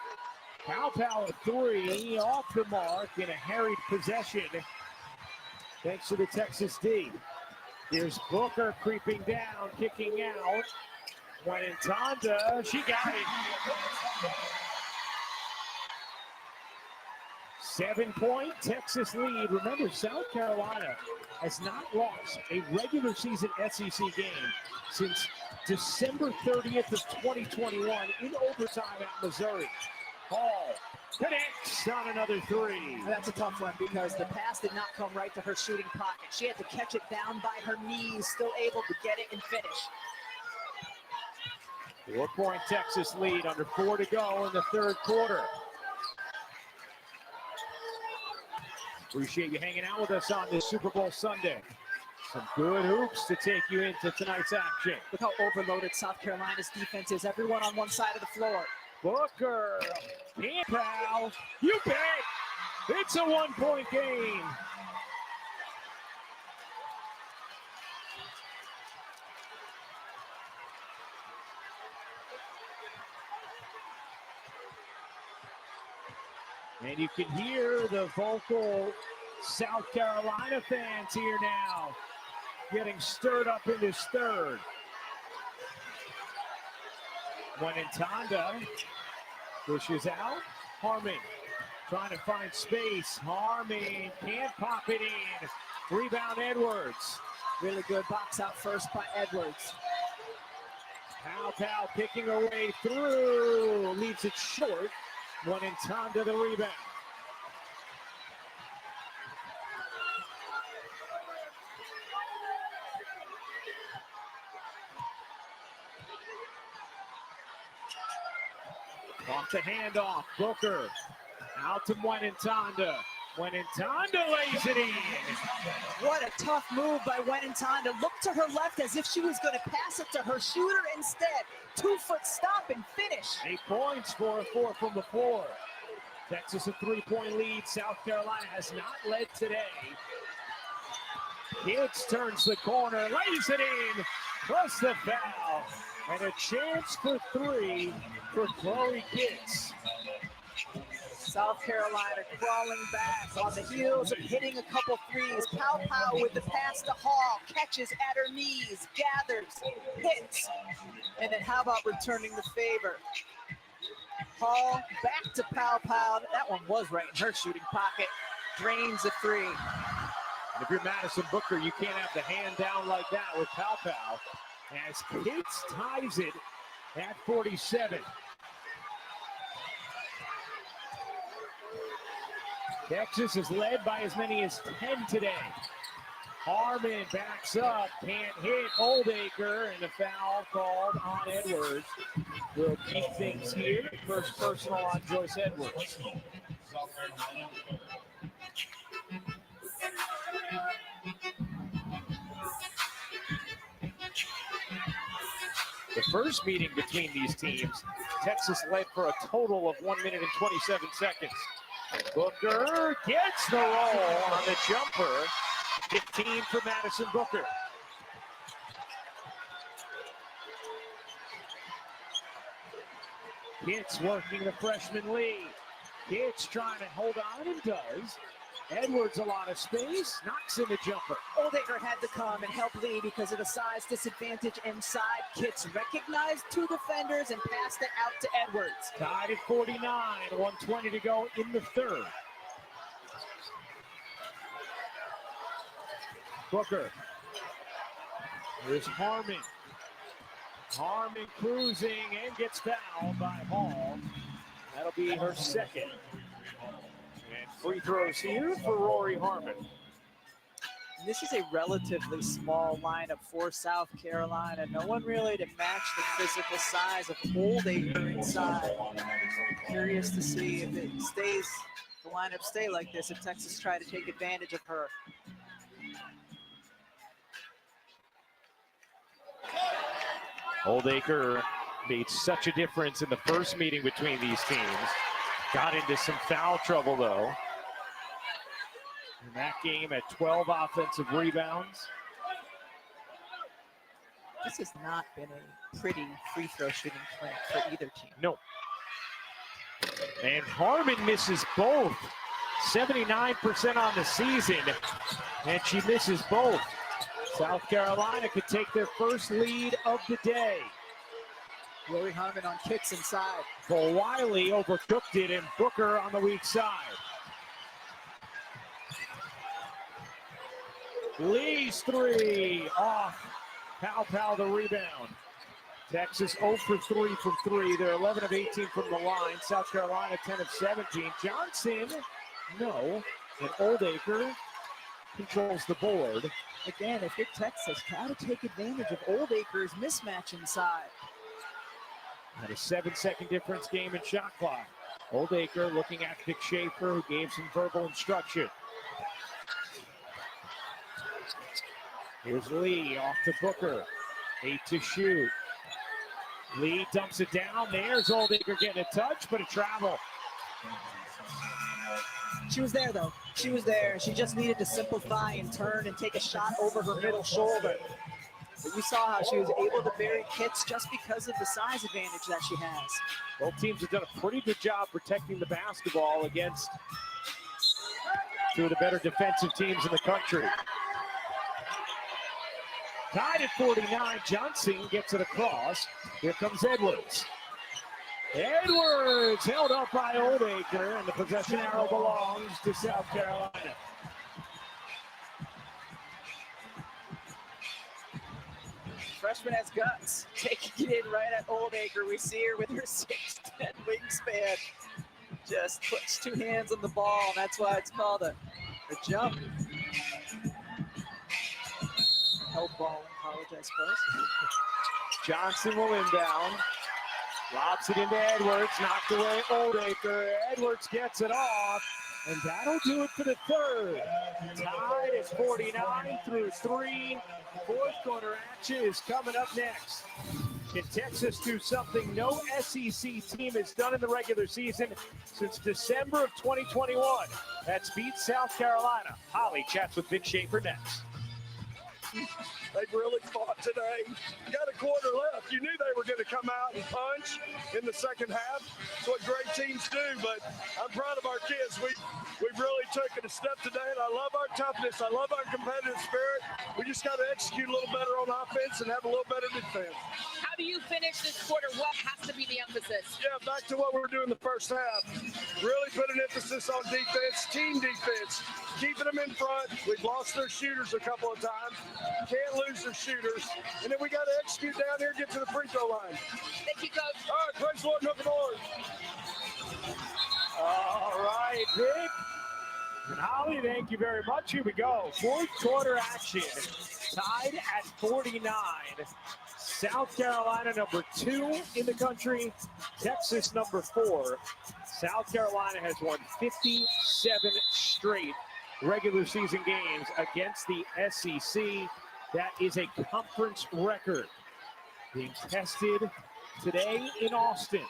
Pow a 3 off the mark in a harried possession. Thanks to the Texas D. Here's Booker creeping down, kicking out. Tonda, she got it. 7-point Texas lead. Remember, South Carolina has not lost a regular season SEC game since December 30th of 2021 in overtime at Missouri. Hall connects on another 3. That's a tough one because the pass did not come right to her shooting pocket. She had to catch it down by her knees, still able to get it and finish. 4-point Texas lead, under 4 to go in the third quarter. Appreciate you hanging out with us on this Super Bowl Sunday. Some good hoops to take you into tonight's action. Look how overloaded South Carolina's defense is. Everyone on one side of the floor. Booker, Pal, you bet. It's a 1-point game. And you can hear the vocal South Carolina fans here now, getting stirred up in this third. Tonda pushes out. Harmon trying to find space. Harmon can't pop it in. Rebound Edwards. Really good box out first by Edwards. Pal picking her way through. Leaves it short. Tonda the rebound. Off the handoff, Booker out to Tonda. Tonda lays it in. What a tough move by Tonda. Looked to her left as if she was going to pass it to her shooter instead. 2-foot stop and finish. 8 points for a 4 from the floor. Texas a 3-point lead. South Carolina has not led today. Hitz turns the corner, lays it in, plus the foul. And a chance for 3 for Chloe Hitz. South Carolina crawling back on the heels of hitting a couple threes. Pow with the pass to Hall, catches at her knees, gathers, hits. And then how about returning the favor? Hall back to Pow. That one was right in her shooting pocket. Drains a 3. And if you're Madison Booker, you can't have the hand down like that with Pow. As Hitz ties it at 47. Texas is led by as many as 10 today. Harmon backs up, can't hit Oldacre, and a foul called on Edwards. We'll keep things here. First personal on Joyce Edwards. The first meeting between these teams, Texas led for a total of 1 minute and 27 seconds. Booker gets the roll on the jumper. 15 for Madison Booker. Kitts working the freshman Lee. Kitts trying to hold on and does. Edwards a lot of space, knocks in the jumper. Oldacre had to come and help Lee because of the size disadvantage inside. Kitts recognized two defenders and passed it out to Edwards. Tied at 49, 1:20 to go in the third. Booker. Here's Harmon. Harmon cruising and gets fouled by Hall. That'll be her second. And free throws here for Rory Harmon. This is a relatively small lineup for South Carolina. No one really to match the physical size of Oldacre inside. Curious to see if it stays, the lineup stay like this, if Texas try to take advantage of her. Oldacre made such a difference in the first meeting between these teams. Got into some foul trouble though. In that game at 12 offensive rebounds. This has not been a pretty free throw shooting clinic for either team. No. And Harmon misses both. 79% on the season, and she misses both. South Carolina could take their first lead of the day. Rory Harmon on kicks inside. But Wiley overcooked it, and Booker on the weak side. Lee's three off. Pow the rebound. Texas 0 for 3 from 3. They're 11 of 18 from the line. South Carolina 10 of 17. Johnson, no. And Oldacre controls the board. Again, if you're Texas, got to take advantage of Oldacre's mismatch inside. At a 7-second difference game in shot clock. Oldacre looking at Vic Schaefer, who gave some verbal instruction. Here's Lee off to Booker. 8 to shoot. Lee dumps it down. There's Oldacre getting a touch, but a travel. She was there, though. She was there. She just needed to simplify and turn and take a shot over her middle shoulder. But you saw how she was able to bury Kitts just because of the size advantage that she has. Both teams have done a pretty good job protecting the basketball against two of the better defensive teams in the country. Tied at 49, Johnson gets it across. Here comes Edwards. Edwards held up by Oldacre, and the possession arrow belongs to South Carolina. Freshman has guts, taking it in right at Oldacre. We see her with her 6'10" wingspan. Just puts two hands on the ball, and that's why it's called a jump. Held ball in college, I suppose. Johnson will inbound. Lobs it into Edwards, knocked away Oldacre. Edwards gets it off, and that'll do it for the third. Tied at 49 through 3. Fourth quarter action is coming up next. Can Texas do something no SEC team has done in the regular season since December of 2021? That's beat South Carolina. Holly chats with Vic Schaefer next. They've really fought today. Got a quarter left. You knew they were going to come out and punch in the second half. That's what great teams do, but I'm proud of our kids. We've really taken a step today, and I love our toughness. I love our competitive spirit. We just got to execute a little better on offense and have a little better defense. How do you finish this quarter? What has to be the emphasis? Yeah, back to what we were doing the first half. Really put an emphasis on defense, team defense, keeping them in front. We've lost their shooters a couple of times. Can't lose their shooters. And then we got to execute down here and get to the free throw line. Thank you, Coach. All right, praise the Lord, and open Lord. All right, Vic. And Holly, thank you very much. Here we go. Fourth quarter action. Tied at 49. South Carolina number 2 in the country. Texas number 4. South Carolina has won 57 straight regular season games against the SEC. That is a conference record. being tested today in Austin.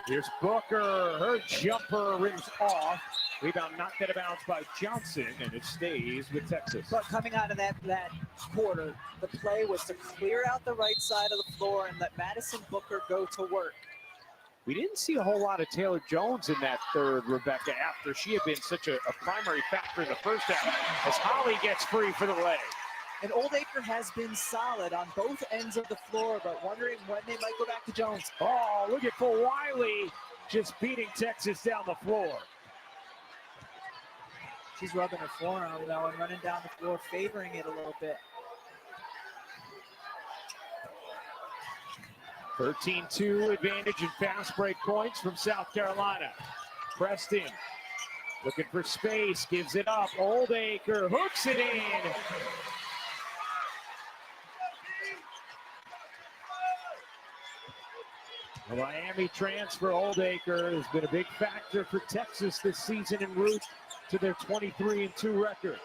Here's Booker, her jumper rims off. Rebound knocked out of bounds by Johnson, and it stays with Texas. But coming out of that quarter, the play was to clear out the right side of the floor and let Madison Booker go to work. We didn't see a whole lot of Taylor Jones in that third, Rebecca, after she had been such a primary factor in the first half, as Holly gets free for the lay. And Oldacre has been solid on both ends of the floor, but wondering when they might go back to Jones. Oh, look at Wiley just beating Texas down the floor. She's rubbing her forearm, though, and running down the floor, favoring it a little bit. 13-2 advantage in fast break points from South Carolina. Preston looking for space, gives it up. Oldacre hooks it in. The Miami transfer, Oldacre, has been a big factor for Texas this season en route to their 23-2 record.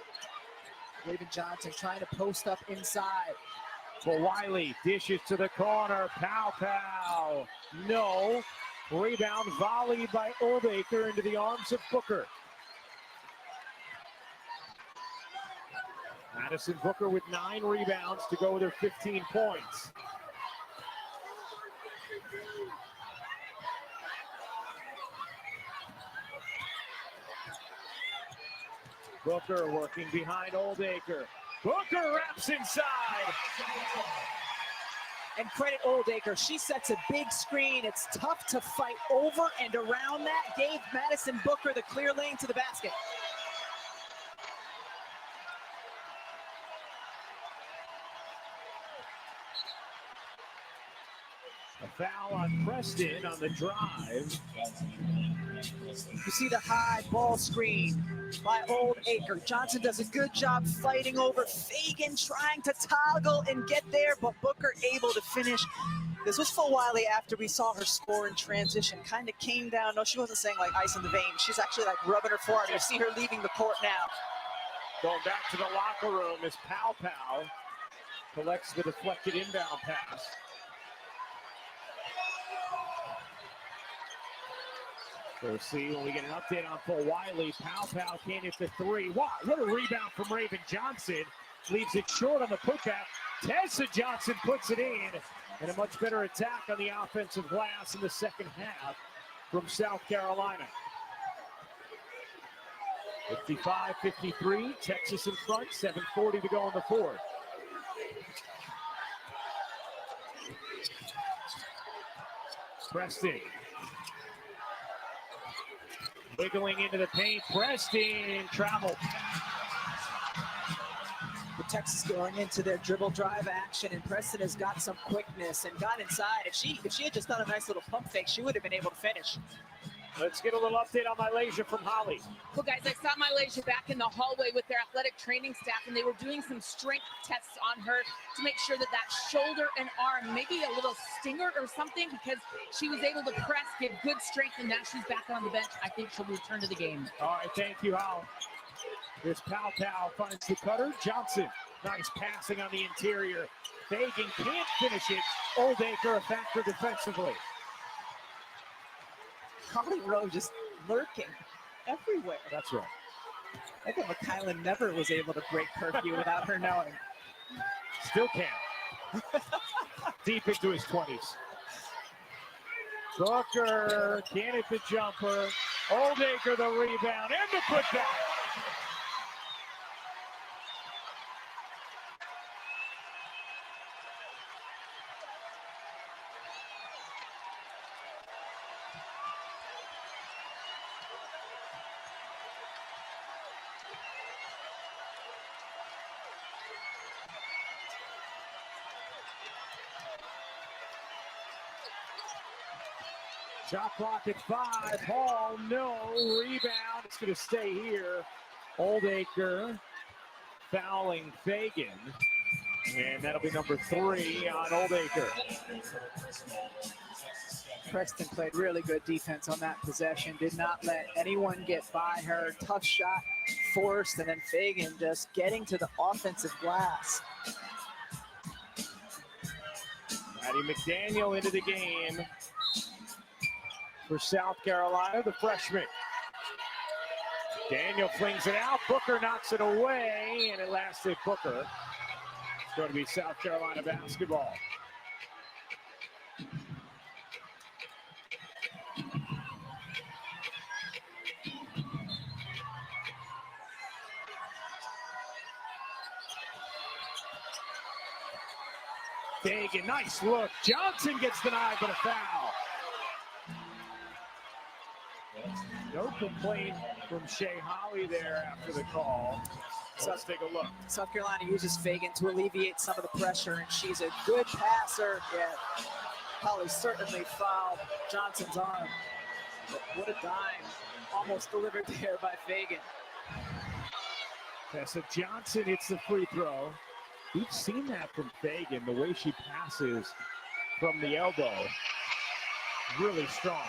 Raven Johnson trying to post up inside. For Wiley, dishes to the corner, pow. No. Rebound volleyed by Oldacre into the arms of Booker. Madison Booker with 9 rebounds to go with her 15 points. Booker working behind Oldacre. Booker wraps inside. And credit Oldacre, she sets a big screen. It's tough to fight over and around that. Gave Madison Booker the clear lane to the basket. A foul on Preston on the drive. You see the high ball screen by Oldacre. Johnson does a good job fighting over Fagan, trying to toggle and get there, but Booker able to finish. This was for Wiley after we saw her score in transition. Kind of came down. No, she wasn't saying like ice in the vein. She's actually like rubbing her forearm. You see her leaving the court now. Going back to the locker room as Pow collects the deflected inbound pass. We'll see when we get an update on Full Wiley. Pow can't hit the three. Wow, what a rebound from Raven Johnson. Leaves it short on the putback. Tessa Johnson puts it in. And a much better attack on the offensive glass in the second half from South Carolina. 55-53, Texas in front, 7:40 to go in the fourth. Preston. Wiggling into the paint, Preston travel. The Texas going into their dribble drive action, and Preston has got some quickness and got inside. If she had just done a nice little pump fake, she would have been able to finish. Let's get a little update on Malaysia from Holly. Well, guys, I saw Malaysia back in the hallway with their athletic training staff, and they were doing some strength tests on her to make sure that shoulder and arm, maybe a little stinger or something, because she was able to press, give good strength, and now she's back on the bench. I think she'll return to the game. All right, thank you, Hal. Here's Pow finds the cutter. Johnson, nice passing on the interior. Fagan can't finish it. Oldacre a factor defensively. Holly Rowe just lurking everywhere. That's right. I think McKylan never was able to break curfew without her knowing. Still can't. Deep into his 20s. Booker can't hit the jumper. Oldacre the rebound and the putback. Shot clock at 5. Hall, no. Rebound. It's going to stay here. Oldacre fouling Fagan. And that'll be number 3 on Oldacre. Preston played really good defense on that possession. Did not let anyone get by her. Tough shot forced, and then Fagan just getting to the offensive glass. Maddie McDaniel into the game for South Carolina, the freshman. Daniel flings it out. Booker knocks it away, and it lasted Booker. It's going to be South Carolina basketball. Fagan, nice look. Johnson gets denied, but a foul. No complaint from Shea Holly there after the call. So let's take a look. South Carolina uses Fagan to alleviate some of the pressure, and she's a good passer. Yeah, Holly certainly fouled Johnson's arm. But what a dime. Almost delivered there by Fagan. Tessa Johnson hits the free throw. We've seen that from Fagan, the way she passes from the elbow. Really strong.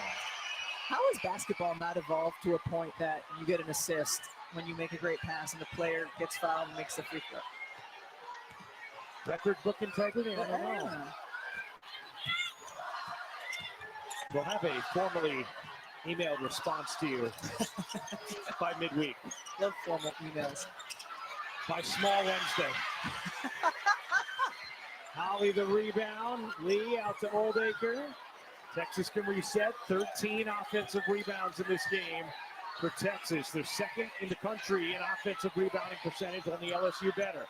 How has basketball not evolved to a point that you get an assist when you make a great pass and the player gets fouled and makes the free throw? Record book integrity? I don't know. We'll have a formally emailed response to you by midweek. Love formal emails. By Small Wednesday. Holly the rebound. Lee out to Oldacre. Texas can reset. 13 offensive rebounds in this game for Texas. They're second in the country in offensive rebounding percentage, on the LSU better.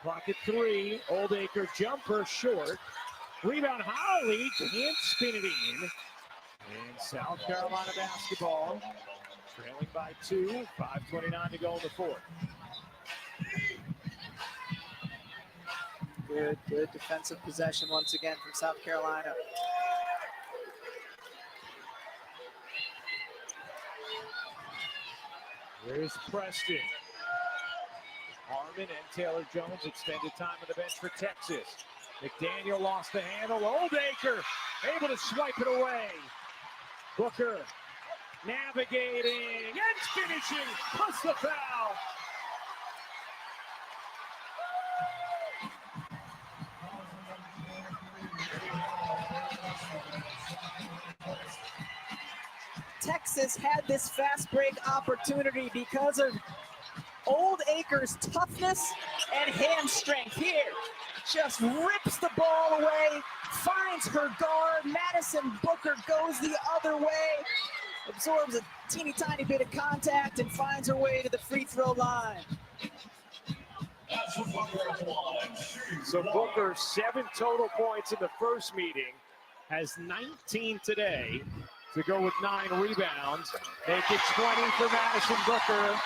Clock at 3. Oldacre jumper short. Rebound Holly can't spin it in. And South Carolina basketball trailing by 2. 5:29 to go in the fourth. Good defensive possession once again from South Carolina. Here's Preston. Harmon and Taylor Jones extended time on the bench for Texas. McDaniel lost the handle. Oldacre able to swipe it away. Booker navigating and finishing, plus the foul. Texas had this fast break opportunity because of Oldacre's toughness and hand strength. Here, just rips the ball away, finds her guard. Madison Booker goes the other way, absorbs a teeny tiny bit of contact and finds her way to the free throw line. So Booker, 7 total points in the first meeting, has 19 today to go with 9 rebounds. Make it 20 for Madison Booker.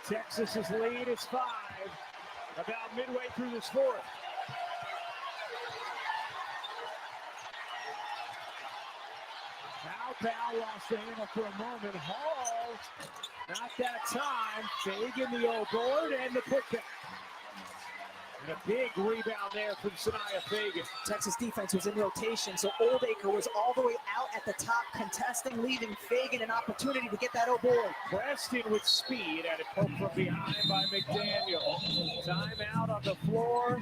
Texas's lead is 5, about midway through this fourth. Powell lost the handle for a moment. Hall, not that time. Fagan the old board and the putback. And a big rebound there from Sanaya Fagan. Texas defense was in rotation, so Oldacre was all the way out at the top contesting, leaving Fagan an opportunity to get that old board. Preston with speed, and it poked from behind by McDaniel. Timeout on the floor.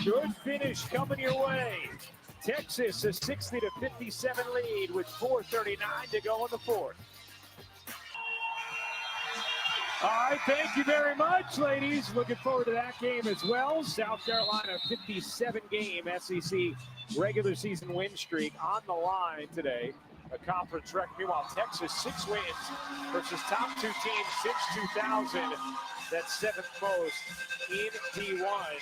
Good finish coming your way. Texas a 60-57 lead with 4:39 to go in the fourth. All right, thank you very much, ladies. Looking forward to that game as well. South Carolina 57-game SEC regular season win streak on the line today. A conference record. Meanwhile, Texas 6 wins versus top 2 teams since 2000. That's 7th most in D1.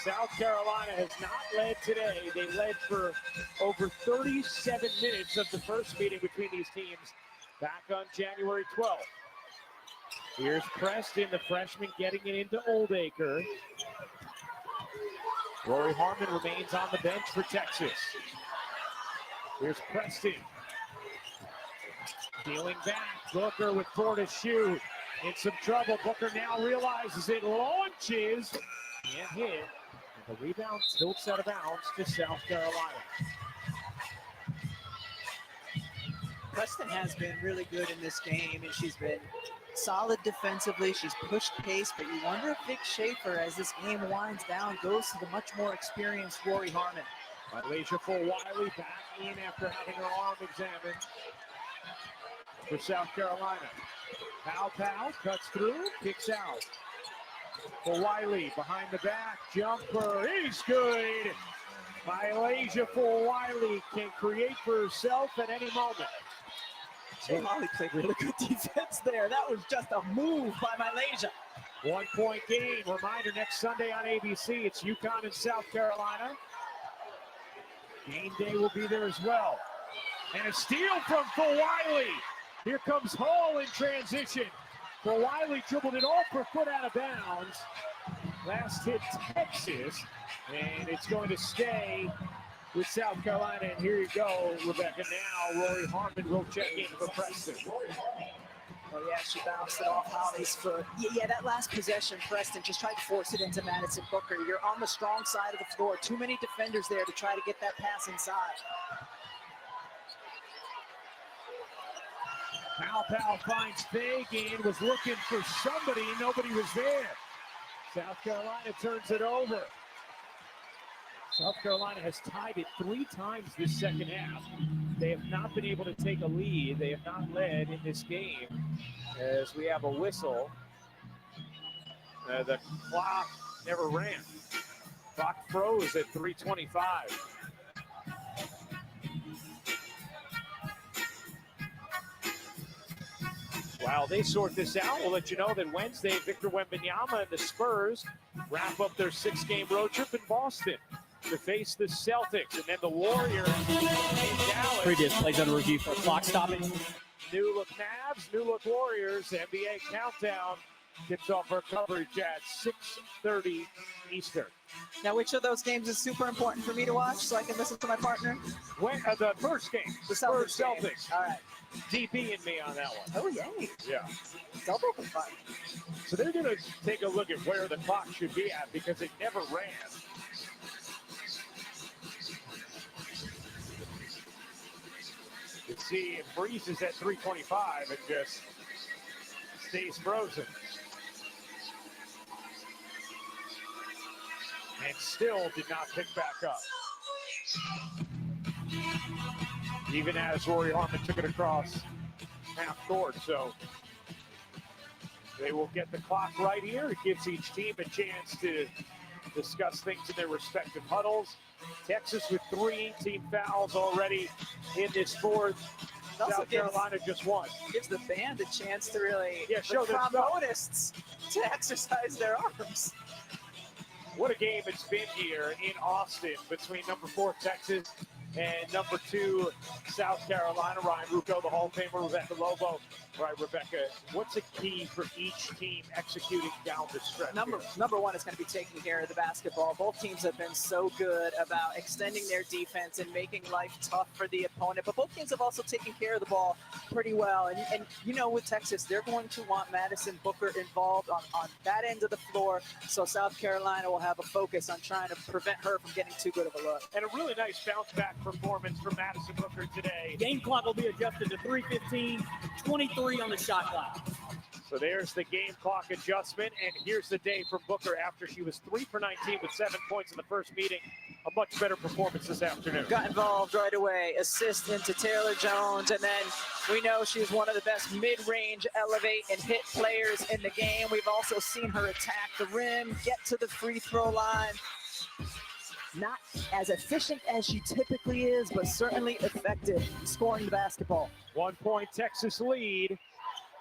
South Carolina has not led today. They led for over 37 minutes of the first meeting between these teams back on January 12th. Here's Preston, the freshman, getting it into Oldacre. Rory Harmon remains on the bench for Texas. Here's Preston. Dealing back. Booker with 4 to shoot. In some trouble. Booker now realizes it, launches, and hit. And the rebound tilts out of bounds to South Carolina. Preston has been really good in this game, and she's been solid defensively. She's pushed pace, but you wonder if Vic Schaefer, as this game winds down, goes to the much more experienced Rory Harmon. Alicia Wiley back in after having her arm examined for South Carolina. Powell cuts through, kicks out. For Wiley behind the back, jumper is good. Alicia Wiley can create for herself at any moment. Holly played really good defense there. That was just a move by Malaysia. 1 point game. Reminder, next Sunday on ABC, it's UConn and South Carolina. Game day will be there as well. And a steal from Wiley. Here comes Hall in transition. Wiley dribbled it off her foot out of bounds. Last hit Texas, and it's going to stay with South Carolina. And here you go, Rebecca. Now Rory Harmon will check in for Preston. Oh yeah, she bounced it off Holly's foot. Yeah, that last possession, Preston just tried to force it into Madison Booker. You're on the strong side of the floor. Too many defenders there to try to get that pass inside. Powell finds Fagan, was looking for somebody, nobody was there. South Carolina turns it over. South Carolina has tied it 3 times this second half. They have not been able to take a lead. They have not led in this game as we have a whistle. The clock never ran. Clock froze at 3:25. While they sort this out, we'll let you know that Wednesday, Victor Wembanyama and the Spurs wrap up their 6-game road trip in Boston to face the Celtics, and then the Warriors in Dallas. Previous plays under review for clock stopping. New look Mavs, new look Warriors. NBA countdown kicks off our coverage at 6:30 Eastern. Now, which of those games is super important for me to watch so I can listen to my partner? The first game, The Spurs Celtics. Celtics. All right. DP and me on that one. Oh, yay. Yeah. Double confirmed. So they're going to take a look at where the clock should be at because it never ran. You see, it freezes at 3:25 and just stays frozen. And still did not pick back up. Even as Rory Harmon took it across half court. So they will get the clock right here. It gives each team a chance to discuss things in their respective huddles. Texas with 3 team fouls already in this fourth. South Carolina just won. Gives the band a chance to really, show the their trombonists to exercise their arms. What a game it's been here in Austin between number 4 Texas and number 2 South Carolina. Ryan Rucco, the Hall of Famer, Rebecca Lobo. All right, Rebecca, what's the key for each team executing down the stretch? Number one is going to be taking care of the basketball. Both teams have been so good about extending their defense and making life tough for the opponent, but both teams have also taken care of the ball pretty well. And you know, with Texas, they're going to want Madison Booker involved on that end of the floor, so South Carolina will have a focus on trying to prevent her from getting too good of a look. And a really nice bounce-back performance from Madison Booker today. Game clock will be adjusted to 3:15, 23 on the shot clock. So there's the game clock adjustment, and here's the day from Booker after she was 3 for 19 with 7 points in the first meeting. A much better performance this afternoon. Got involved right away, assist into Taylor Jones, and then we know she's one of the best mid-range elevate and hit players in the game. We've also seen her attack the rim, get to the free throw line. Not as efficient as she typically is, but certainly effective scoring the basketball. 1 point Texas lead.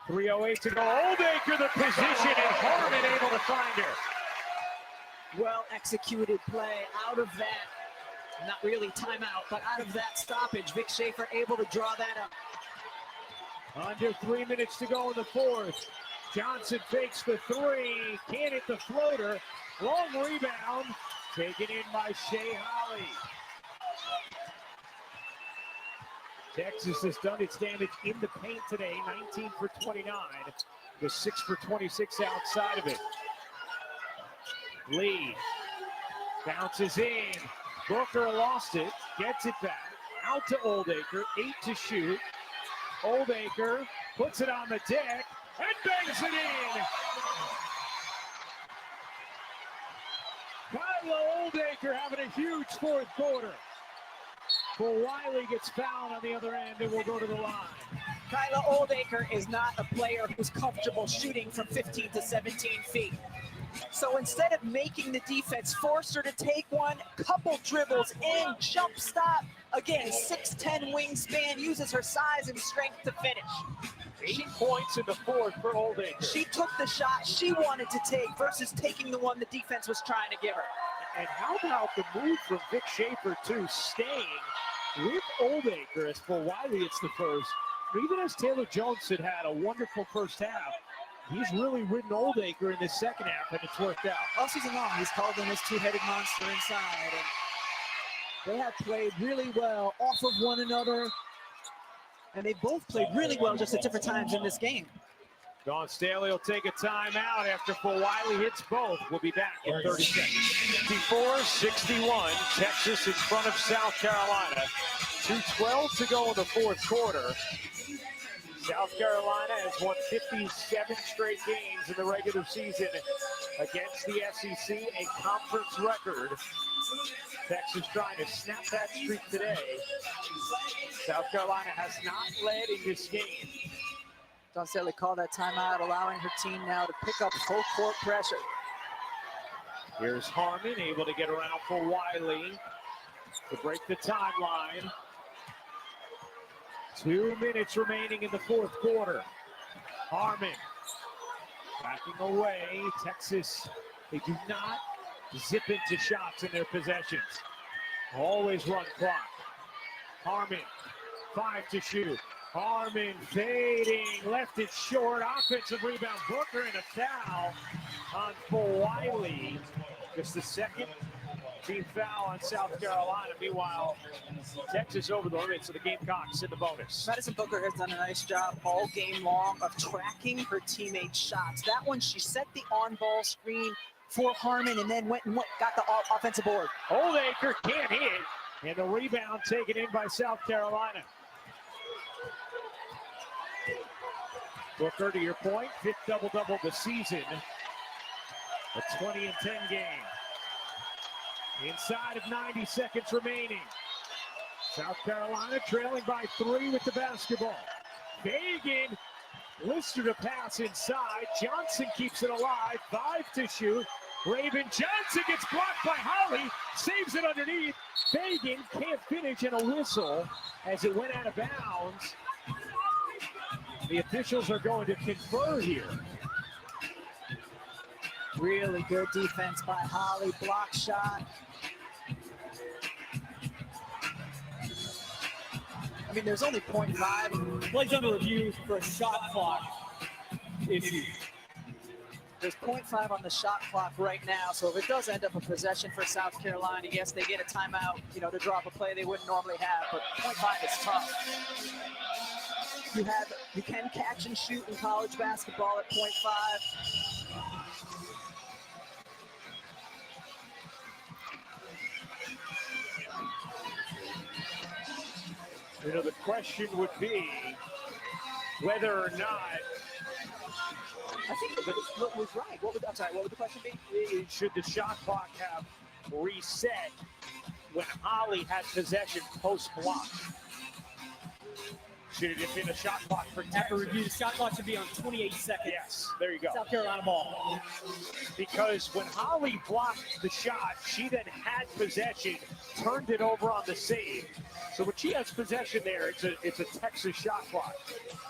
3:08 to go. Oldacre the position, and Harmon able to find her. Well executed play out of that, not really timeout, but out of that stoppage. Vic Schaefer able to draw that up. Under 3 minutes to go in the fourth. Johnson fakes the 3, can't hit the floater. Long rebound, taken in by Shea Holly. Texas has done its damage in the paint today, 19 for 29, with 6 for 26 outside of it. Lee bounces in. Booker lost it, gets it back, out to Oldacre, 8 to shoot. Oldacre puts it on the deck, and bangs it in. Kyla Oldacre having a huge fourth quarter. But Wiley gets fouled on the other end and will go to the line. Kyla Oldacre is not a player who's comfortable shooting from 15 to 17 feet. So instead of making the defense force her to take one, couple dribbles in, jump stop. Again, 6'10" wingspan, uses her size and strength to finish. 8 points in the fourth for Oldacre. She took the shot she wanted to take versus taking the one the defense was trying to give her. And how about the move from Vic Schaefer to staying with Oldacre as for Wiley it's the first. But even as Taylor Jones had a wonderful first half, he's really ridden Oldacre in this second half, and it's worked out. All season long, he's called them his two-headed monster inside. And they have played really well off of one another. And they both played really well just at different times in this game. Dawn Staley will take a timeout after Wiley hits both. We'll be back in 30 seconds. 54-61, Texas in front of South Carolina. 2:12 to go in the fourth quarter. South Carolina has won 57 straight games in the regular season against the SEC, a conference record. Texas trying to snap that streak today. South Carolina has not led in this game. Dawn Staley called that timeout, allowing her team now to pick up full court pressure. Here's Harmon, able to get around for Wiley to break the timeline. 2 minutes remaining in the fourth quarter. Harmon backing away. Texas, they do not zip into shots in their possessions. Always run clock. Harmon, 5 to shoot. Harmon fading, left it short. Offensive rebound, Booker, and a foul on Wiley. Just the second team foul on South Carolina. Meanwhile, Texas over the limit, so the Gamecocks in the bonus. Madison Booker has done a nice job all game long of tracking her teammates' shots. That one, she set the on-ball screen for Harmon and then went and got the offensive board. Oldacre can't hit, and the rebound taken in by South Carolina. Booker, to your point, 5th double-double of the season. A 20-10 game. Inside of 90 seconds remaining. South Carolina trailing by 3 with the basketball. Fagan listed a pass inside. Johnson keeps it alive. 5 to shoot. Raven Johnson gets blocked by Holly. Saves it underneath. Fagan can't finish, and a whistle as it went out of bounds. The officials are going to confer here. Really good defense by Holly. Block shot. I mean, there's only 0.5. Plays under review for a shot clock issue. There's 0.5 on the shot clock right now, so if it does end up a possession for South Carolina, yes, they get a timeout, to drop a play they wouldn't normally have, but 0.5 is tough. You can catch and shoot in college basketball at 0.5. The question would be whether or not. I think what was right. What would the question be? Should the shot clock have reset when Holly had possession post-block? Should it have been a shot clock for Texas? After review, the shot clock should be on 28 seconds. Yes, there you go. South Carolina ball. Because when Holly blocked the shot, she then had possession, turned it over on the save. So when she has possession there, it's a Texas shot clock.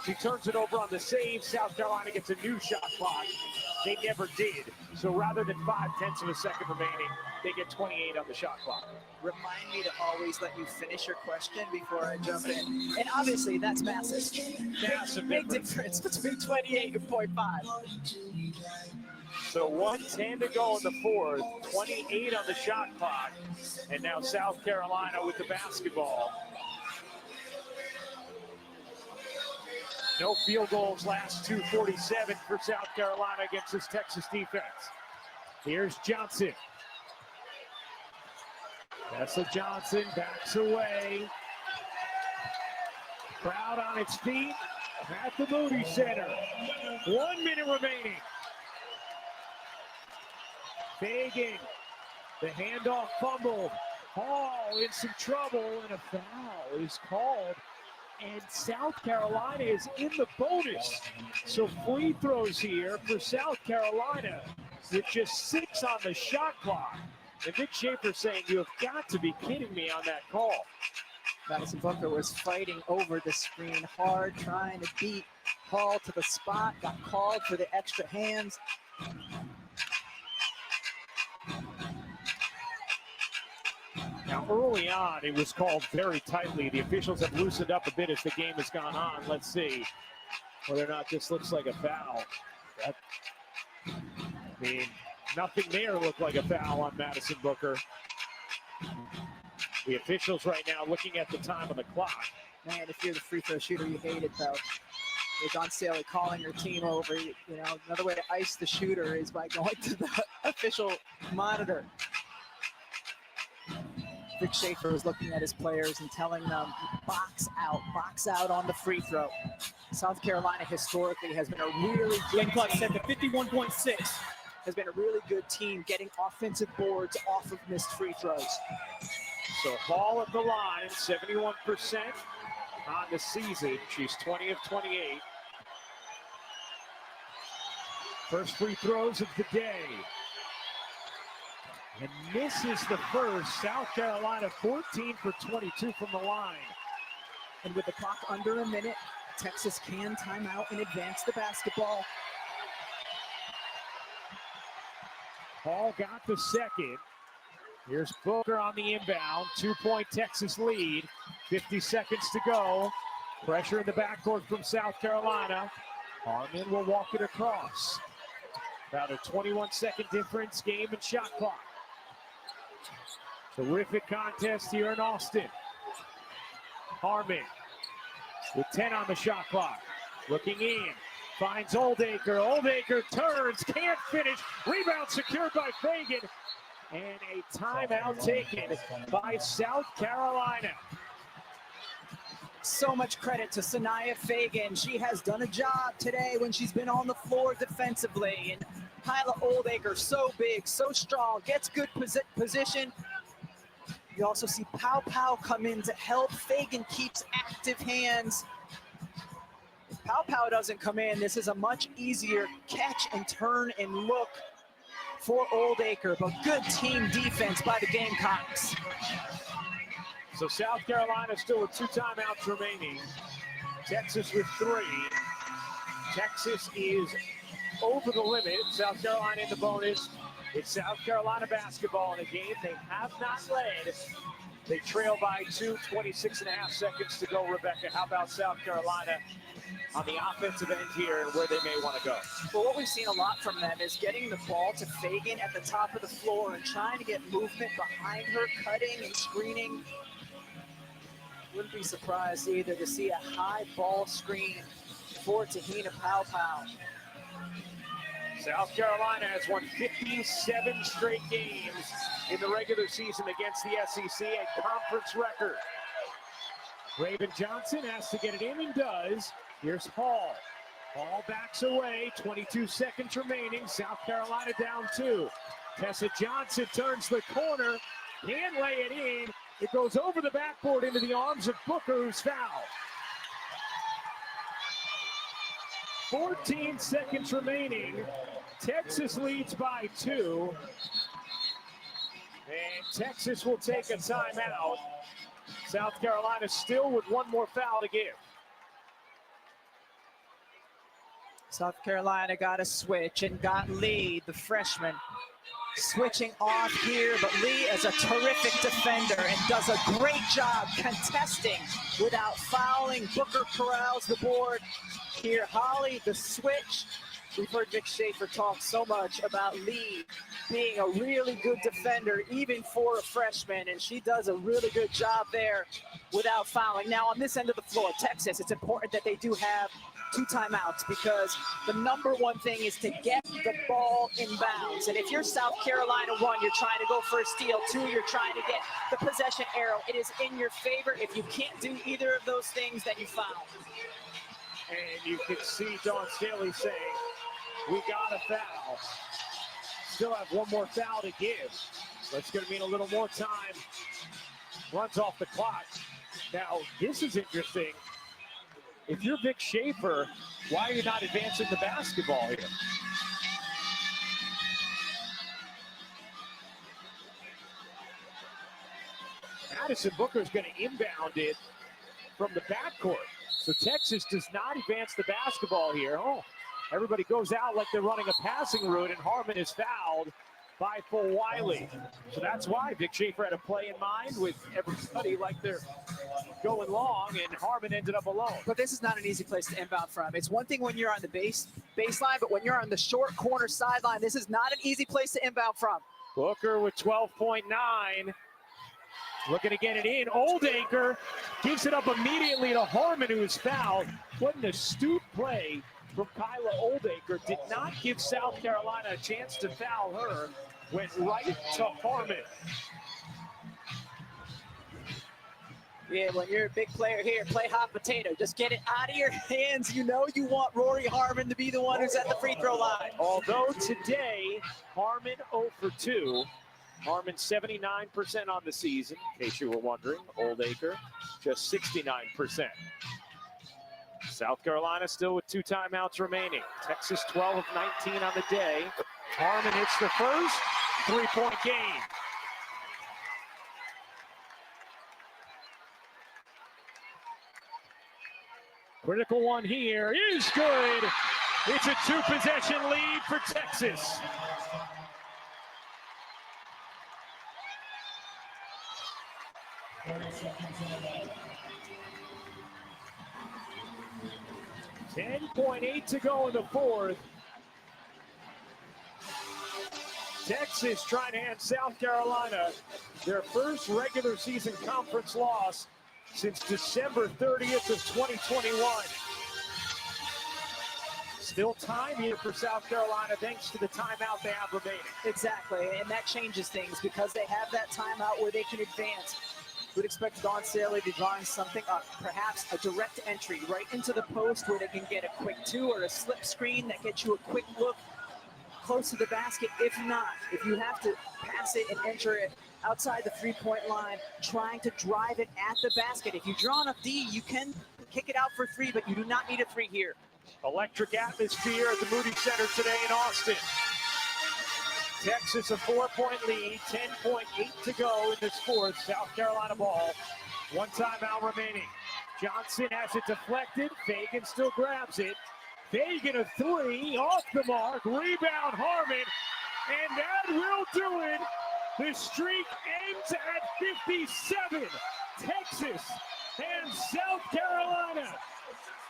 She turns it over on the save. South Carolina gets a new shot clock. They never did. So rather than 0.5 of a second remaining, they get 28 on the shot clock. Remind me to always let you finish your question before I jump in. And obviously, that's massive. Massive big difference between 28 and 0.5. So 1:10 to go in the fourth, 28 on the shot clock, and now South Carolina with the basketball. No field goals last 2:47 for South Carolina against this Texas defense. Here's Johnson. Tessa Johnson backs away. Crowd on its feet. at the Moody Center. 1 minute remaining. Fagan, the handoff fumble. Hall in some trouble, and a foul is called. And South Carolina is in the bonus. So free throws here for South Carolina with just 6 on the shot clock. And Vic Schaefer saying, you have got to be kidding me on that call. Madison Booker was fighting over the screen hard, trying to beat Hall to the spot, got called for the extra hands. Now, early on, it was called very tightly. The officials have loosened up a bit as the game has gone on. Let's see whether or not this looks like a foul. I mean, nothing there looked like a foul on Madison Booker. The officials right now looking at the time on the clock. Man, if you're the free throw shooter, you hate it, though. John Staley calling your team over. You know, another way to ice the shooter is by going to the official monitor. Vic Schaefer was looking at his players and telling them, box out on the free throw. South Carolina historically has been a really good Gamecocks set to 51.6. Has been a really good team getting offensive boards off of missed free throws. So Hall at the line, 71% on the season. She's 20 of 28. First free throws of the day. And misses the first. South Carolina 14 for 22 from the line. And with the clock under a minute, Texas can time out and advance the basketball. Hall got the second. Here's Booker on the inbound. 2-point Texas lead. 50 seconds to go. Pressure in the backcourt from South Carolina. Harmon will walk it across. About a 21-second difference, game and shot clock. Terrific contest here in Austin. Harmon with 10 on the shot clock. Looking in, finds Oldacre. Oldacre turns, can't finish. Rebound secured by Fagan. And a timeout taken by South Carolina. So much credit to Sanaya Fagan. She has done a job today when she's been on the floor defensively. And Kyla Oldacre, so big, so strong, gets good position. You also see Pow Pow come in to help. Fagan keeps active hands. If Pow Pow doesn't come in, this is a much easier catch and turn and look for Oldacre, but good team defense by the Gamecocks. So South Carolina still with 2 timeouts remaining. Texas with 3. Texas is over the limit. South Carolina in the bonus. It's South Carolina basketball in a game they have not led. They trail by 2, 26 and a half seconds to go. Rebecca, how about South Carolina on the offensive end here and where they may want to go? Well, what we've seen a lot from them is getting the ball to Fagan at the top of the floor and trying to get movement behind her, cutting and screening. Wouldn't be surprised either to see a high ball screen for Tahina Pow Pow. South Carolina has won 57 straight games in the regular season against the SEC, a conference record. Raven Johnson has to get it in and does. Here's Hall. Hall backs away, 22 seconds remaining. South Carolina down 2. Tessa Johnson turns the corner, can lay it in. It goes over the backboard into the arms of Booker, who's fouled. 14 seconds remaining. Texas leads by 2. And Texas will take a timeout. South Carolina still with 1 more foul to give. South Carolina got a switch and got Lee, the freshman, switching off here, but Lee is a terrific defender and does a great job contesting without fouling. Booker corrals the board. Here, Holly, the switch. We've heard Vic Schaefer talk so much about Lee being a really good defender, even for a freshman, and she does a really good job there without fouling. Now, on this end of the floor, Texas, it's important that they do have 2 timeouts because the number one thing is to get the ball in bounds. And if you're South Carolina, 1, you're trying to go for a steal. 2, you're trying to get the possession arrow. It is in your favor. If you can't do either of those things, then you foul. And you can see Dawn Staley saying, we got a foul. Still have one more foul to give. That's going to mean a little more time. Runs off the clock. Now, this is interesting. If you're Vic Schaefer, why are you not advancing the basketball here? Madison Booker's going to inbound it from the backcourt. So Texas does not advance the basketball here. Oh, everybody goes out like they're running a passing route, and Harmon is fouled by Wiley. So that's why Vic Schaefer had a play in mind with everybody like they're going long, and Harmon ended up alone. But this is not an easy place to inbound from. It's one thing when you're on the baseline, but when you're on the short corner sideline, this is not an easy place to inbound from. Booker with 12.9. Looking to get it in. Oldacre gives it up immediately to Harmon, who is fouled. What an astute play from Kyla Oldacre. Did not give South Carolina a chance to foul her. Went right to Harmon. Yeah, when you're a big player here, play hot potato. Just get it out of your hands. You know you want Rory Harmon to be the one who's at the free throw line. Although today, Harmon 0 for 2. Harmon 79% on the season, in case you were wondering. Oldacre just 69%. South Carolina still with 2 timeouts remaining. Texas 12 of 19 on the day. Harmon hits the first 3-point game. Critical one here is good. It's a 2-possession lead for Texas. .8 to go in the fourth. Texas trying to hand South Carolina their first regular season conference loss since December 30th of 2021. Still time here for South Carolina thanks to the timeout they have remaining. Exactly, and that changes things because they have that timeout where they can advance. We'd expect Dawn Staley to drawing something up, perhaps a direct entry right into the post where they can get a quick 2 or a slip screen that gets you a quick look close to the basket. If not, if you have to pass it and enter it outside the 3-point line, trying to drive it at the basket. If you draw enough D, you can kick it out for 3, but you do not need a 3 here. Electric atmosphere at the Moody Center today in Austin. Texas a 4-point lead, 10.8 to go in this fourth. South Carolina ball, 1 timeout remaining. Johnson has it deflected. Fagan still grabs it. Fagan a 3 off the mark. Rebound Harmon, and that will do it. The streak ends at 57. Texas and South Carolina.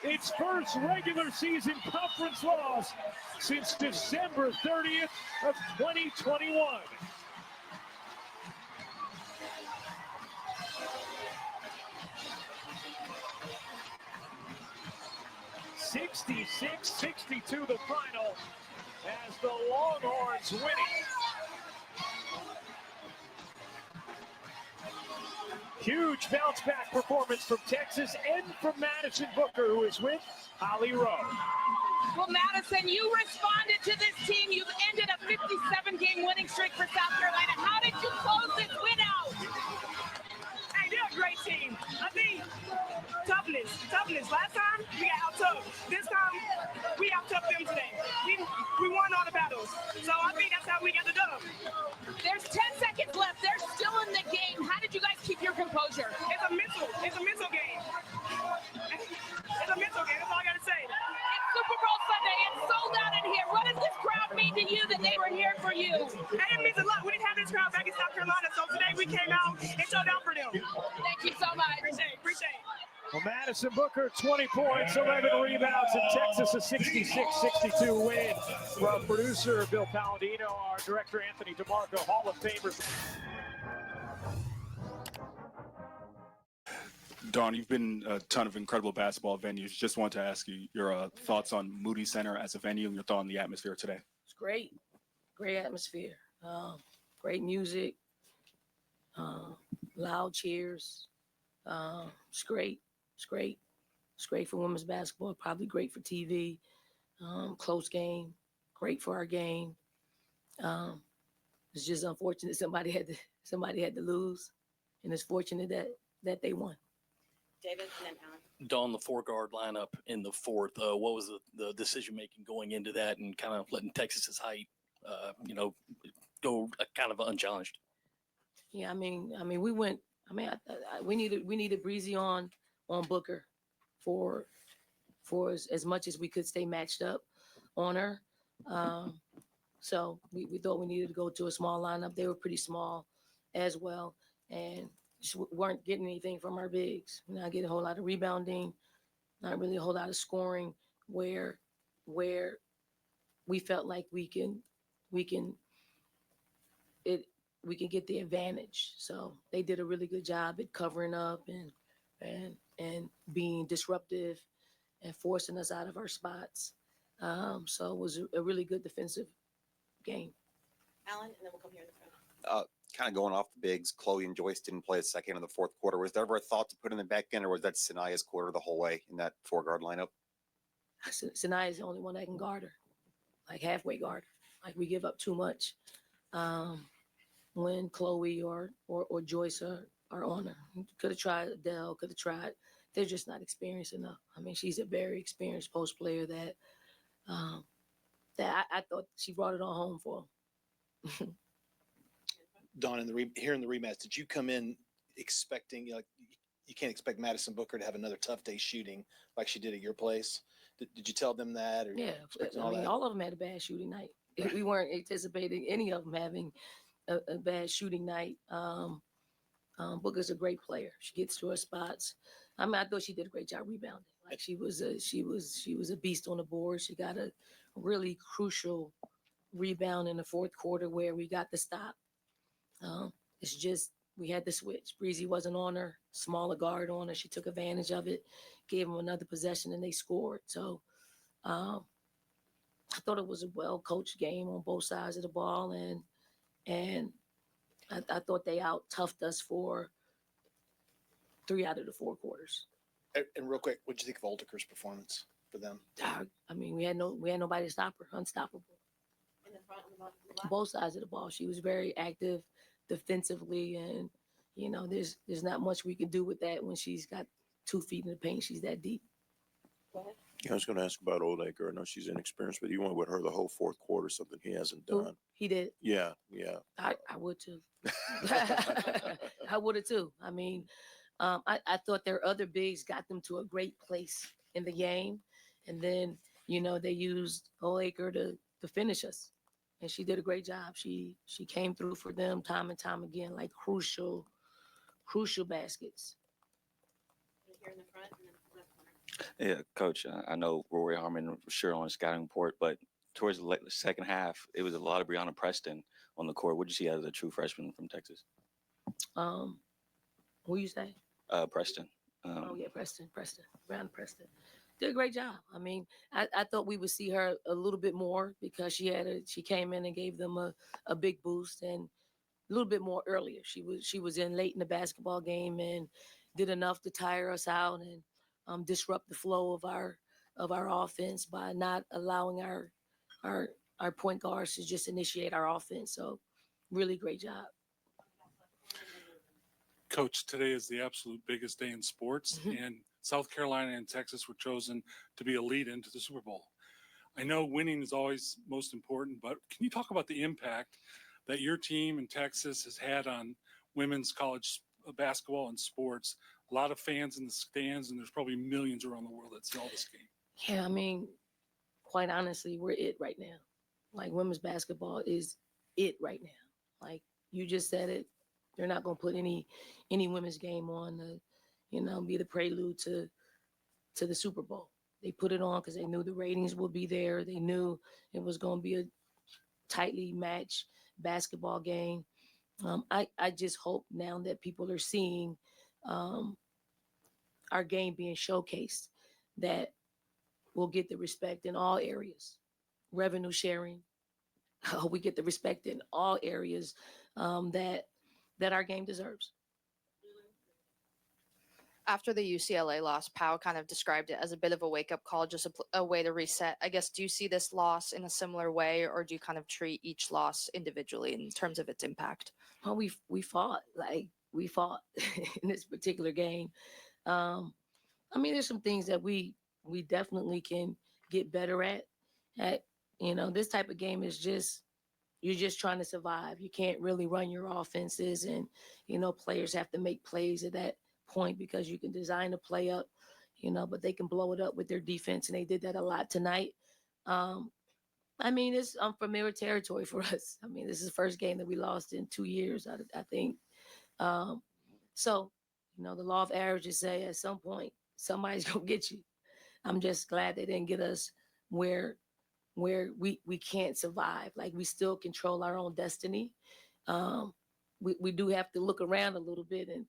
Its first regular season conference loss since December 30th of 2021. (66-62) the final as the Longhorns winning. Huge bounce back performance from Texas and from Madison Booker, who is with Holly Rowe. Well, Madison, you responded to this team. You've ended a 57-game winning streak for South Carolina. How did you close this win out? Hey, they're a great team. I think toughness. Last time, we got out-toughed. This time, we out-toughed them today. We won all the battles. So I think that's how we got the dub. There's 10 seconds left. They're still in the game. How did you guys keep your composure? It's a mental game. It's a mental game. That's all I got to say. It's Super Bowl Sunday. It's sold out in here. What does this crowd mean to you that they were here for you? And it means a lot. We didn't have this crowd back in South Carolina, so today we came out and showed out for them. Thank you so much. Appreciate it. Well, Madison Booker, 20 points, 11 rebounds, and Texas a 66-62 win. From producer Bill Palladino, our director Anthony DeMarco, Hall of Famers. Dawn, you've been a ton of incredible basketball venues. Just wanted to ask you your thoughts on Moody Center as a venue and your thought on the atmosphere today. It's great. Great atmosphere. Great music. Loud cheers. It's great. It's great for women's basketball, probably great for TV. Close game, great for our game. It's just unfortunate somebody had to lose, and it's fortunate that they won. David and then Alan. Dawn, the 4-guard lineup in the fourth, what was the decision making going into that and kind of letting Texas's height, go kind of unchallenged? Yeah, I mean, we went. I mean, we needed Breezy on Booker for as much as we could stay matched up on her. So we thought we needed to go to a small lineup. They were pretty small as well, and just weren't getting anything from our bigs. We're not getting a whole lot of rebounding, not really a whole lot of scoring. Where we felt like we can get the advantage. So they did a really good job at covering up and being disruptive and forcing us out of our spots. So it was a really good defensive game. Alan, and then we'll come here in the front. Kind of going off the bigs, Chloe and Joyce didn't play a second in the fourth quarter. Was there ever a thought to put them back in, or was that Sanaya's quarter the whole way in that 4-guard lineup? Sanaya is the only one that can guard her, like halfway guard her. Like we give up too much when Chloe or Joyce are on her. Could have tried Adele, could have tried. They're just not experienced enough. I mean, she's a very experienced post player that I thought she brought it on home for them. Dawn, here in the rematch, did you come in expecting, you can't expect Madison Booker to have another tough day shooting like she did at your place? Did you tell them that? Or yeah, all of them had a bad shooting night. Right. We weren't anticipating any of them having a bad shooting night. Booker's a great player. She gets to her spots. I mean, I thought she did a great job rebounding. Like she was a beast on the board. She got a really crucial rebound in the fourth quarter where we got the stop. It's just we had to switch. Breezy wasn't on her, smaller guard on her. She took advantage of it, gave them another possession, and they scored. So I thought it was a well-coached game on both sides of the ball, and I thought they out-toughed us for 3 out of the 4 quarters. And real quick, what did you think of Oldiker's performance for them? I mean, we had nobody to stop her, unstoppable. In the front and the back. Both sides of the ball. She was very active defensively, and there's not much we can do with that when she's got 2 feet in the paint. She's that deep. Go ahead. Yeah, I was going to ask about Oldiker. I know she's inexperienced, but you went with her the whole fourth quarter, something he hasn't done. He did. Yeah. I would too. I would have too. I mean, I thought their other bigs got them to a great place in the game, and then they used Oldiker to finish us, and she did a great job. She came through for them time and time again, like crucial baskets. Here in the front and then left corner. Yeah, Coach, I know Rory Harmon was sure on the scouting report, but towards the second half, it was a lot of Brianna Preston on the court. What did you see as a true freshman from Texas? Who you say? Preston. Preston. Brianna Preston. Did a great job. I mean, I thought we would see her a little bit more because she came in and gave them a big boost, and a little bit more earlier. She was in late in the basketball game and did enough to tire us out and disrupt the flow of our offense by not allowing our point guards to just initiate our offense. So really great job. Coach, today is the absolute biggest day in sports, and South Carolina and Texas were chosen to be a lead into the Super Bowl. I know winning is always most important, but can you talk about the impact that your team in Texas has had on women's college basketball and sports? A lot of fans in the stands, and there's probably millions around the world that see all this game. Yeah, I mean, quite honestly, we're it right now. Like women's basketball is it right now. Like you just said it. They're not going to put any women's game on to, be the prelude to the Super Bowl. They put it on because they knew the ratings would be there. They knew it was going to be a tightly matched basketball game. I just hope now that people are seeing our game being showcased, that we'll get the respect in all areas. Revenue sharing, we get the respect in all areas that our game deserves. after the UCLA loss, Powell kind of described it as a bit of a wake-up call, just a way to reset. I guess, do you see this loss in a similar way, or do you kind of treat each loss individually in terms of its impact? Well, we fought in this particular game. I mean, there's some things that we definitely can get better at. This type of game is you're just trying to survive. You can't really run your offenses, and players have to make plays at that point because you can design a play up, but they can blow it up with their defense, and they did that a lot tonight. I mean, it's unfamiliar territory for us. I mean, this is the first game that we lost in 2 years, I think. So, the law of averages say at some point somebody's gonna get you. I'm just glad they didn't get us where we can't survive. Like, we still control our own destiny. We do have to look around a little bit and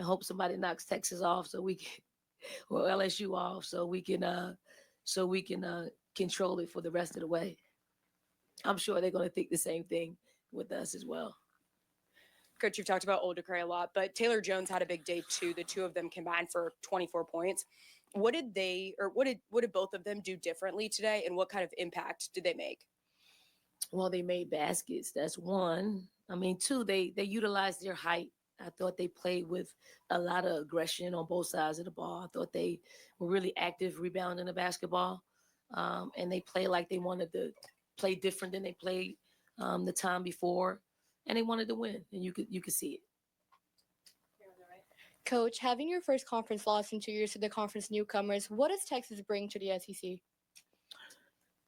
hope somebody knocks Texas off so we can, or LSU off so we can control it for the rest of the way. I'm sure they're going to think the same thing with us as well. Coach, you've talked about Old Decray a lot, but Taylor Jones had a big day too. The two of them combined for 24 points. What did both of them do differently today, and what kind of impact did they make? Well, they made baskets. That's one. I mean, two, they utilized their height. I thought they played with a lot of aggression on both sides of the ball. I thought they were really active rebounding the basketball, and they played like they wanted to play different than they played the time before, and they wanted to win, and you could see it. Coach, having your first conference loss in 2 years to the conference newcomers, what does Texas bring to the SEC?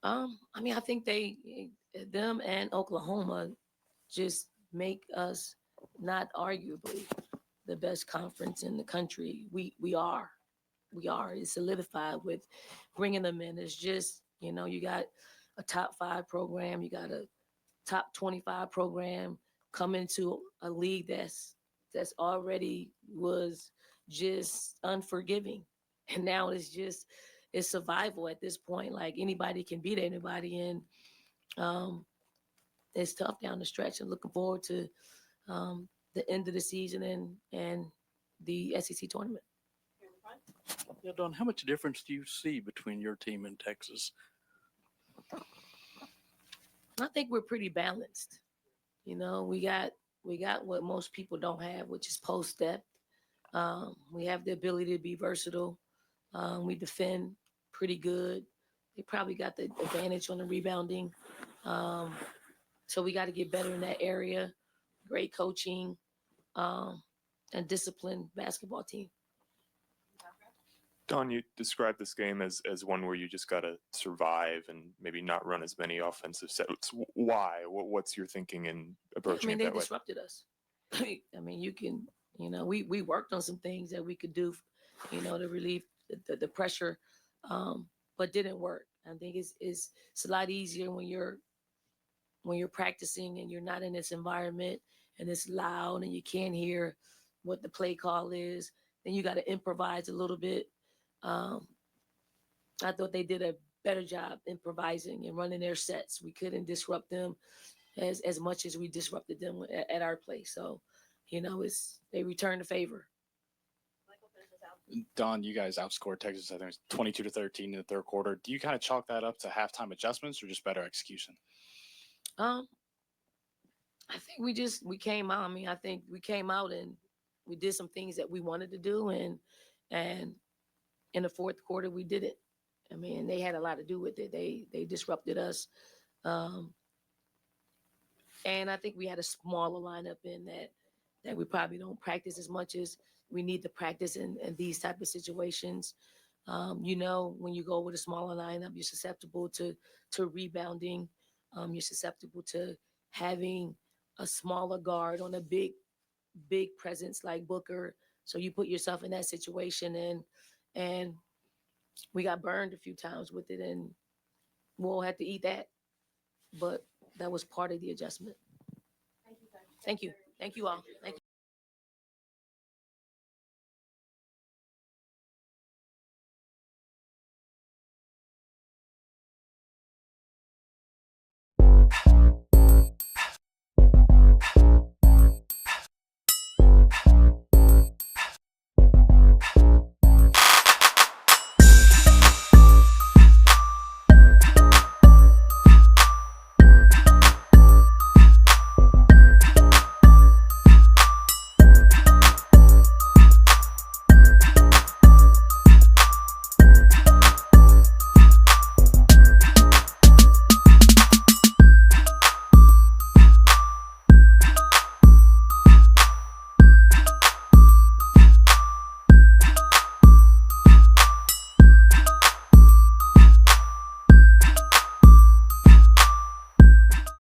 I mean, I think them and Oklahoma just make us not arguably the best conference in the country. We are. It's solidified with bringing them in. It's just, you got a top 5 program, you got a top 25 program come into a league that's already was just unforgiving. And now it's survival at this point. Like, anybody can beat anybody, and it's tough down the stretch. I'm looking forward to the end of the season and the SEC tournament. Yeah, Don, how much difference do you see between your team and Texas? I think we're pretty balanced. We got what most people don't have, which is post step. We have the ability to be versatile. We defend pretty good. They probably got the advantage on the rebounding. So we got to get better in that area. Great coaching and disciplined basketball team. Don, you described this game as one where you just got to survive and maybe not run as many offensive sets. Why? What's your thinking in approaching it that way? They disrupted us. I mean, we worked on some things that we could do, to relieve the pressure, but didn't work. I think it's a lot easier when you're practicing and you're not in this environment and it's loud and you can't hear what the play call is. Then you got to improvise a little bit. I thought they did a better job improvising and running their sets. We couldn't disrupt them as much as we disrupted them at our place. So, they returned the favor. Don, you guys outscored Texas, I think it was 22-13 in the third quarter. Do you kind of chalk that up to halftime adjustments or just better execution? I think we came out. I mean, I think we came out and we did some things that we wanted to do, and in the fourth quarter we did it. I mean, they had a lot to do with it. They disrupted us, and I think we had a smaller lineup in that we probably don't practice as much as we need to practice in these type of situations. When you go with a smaller lineup, you're susceptible to rebounding. You're susceptible to having a smaller guard on a big presence like Booker. So you put yourself in that situation, and we got burned a few times with it, and we'll have to eat that. But that was part of the adjustment. Thank you. Thank you all. Thank you.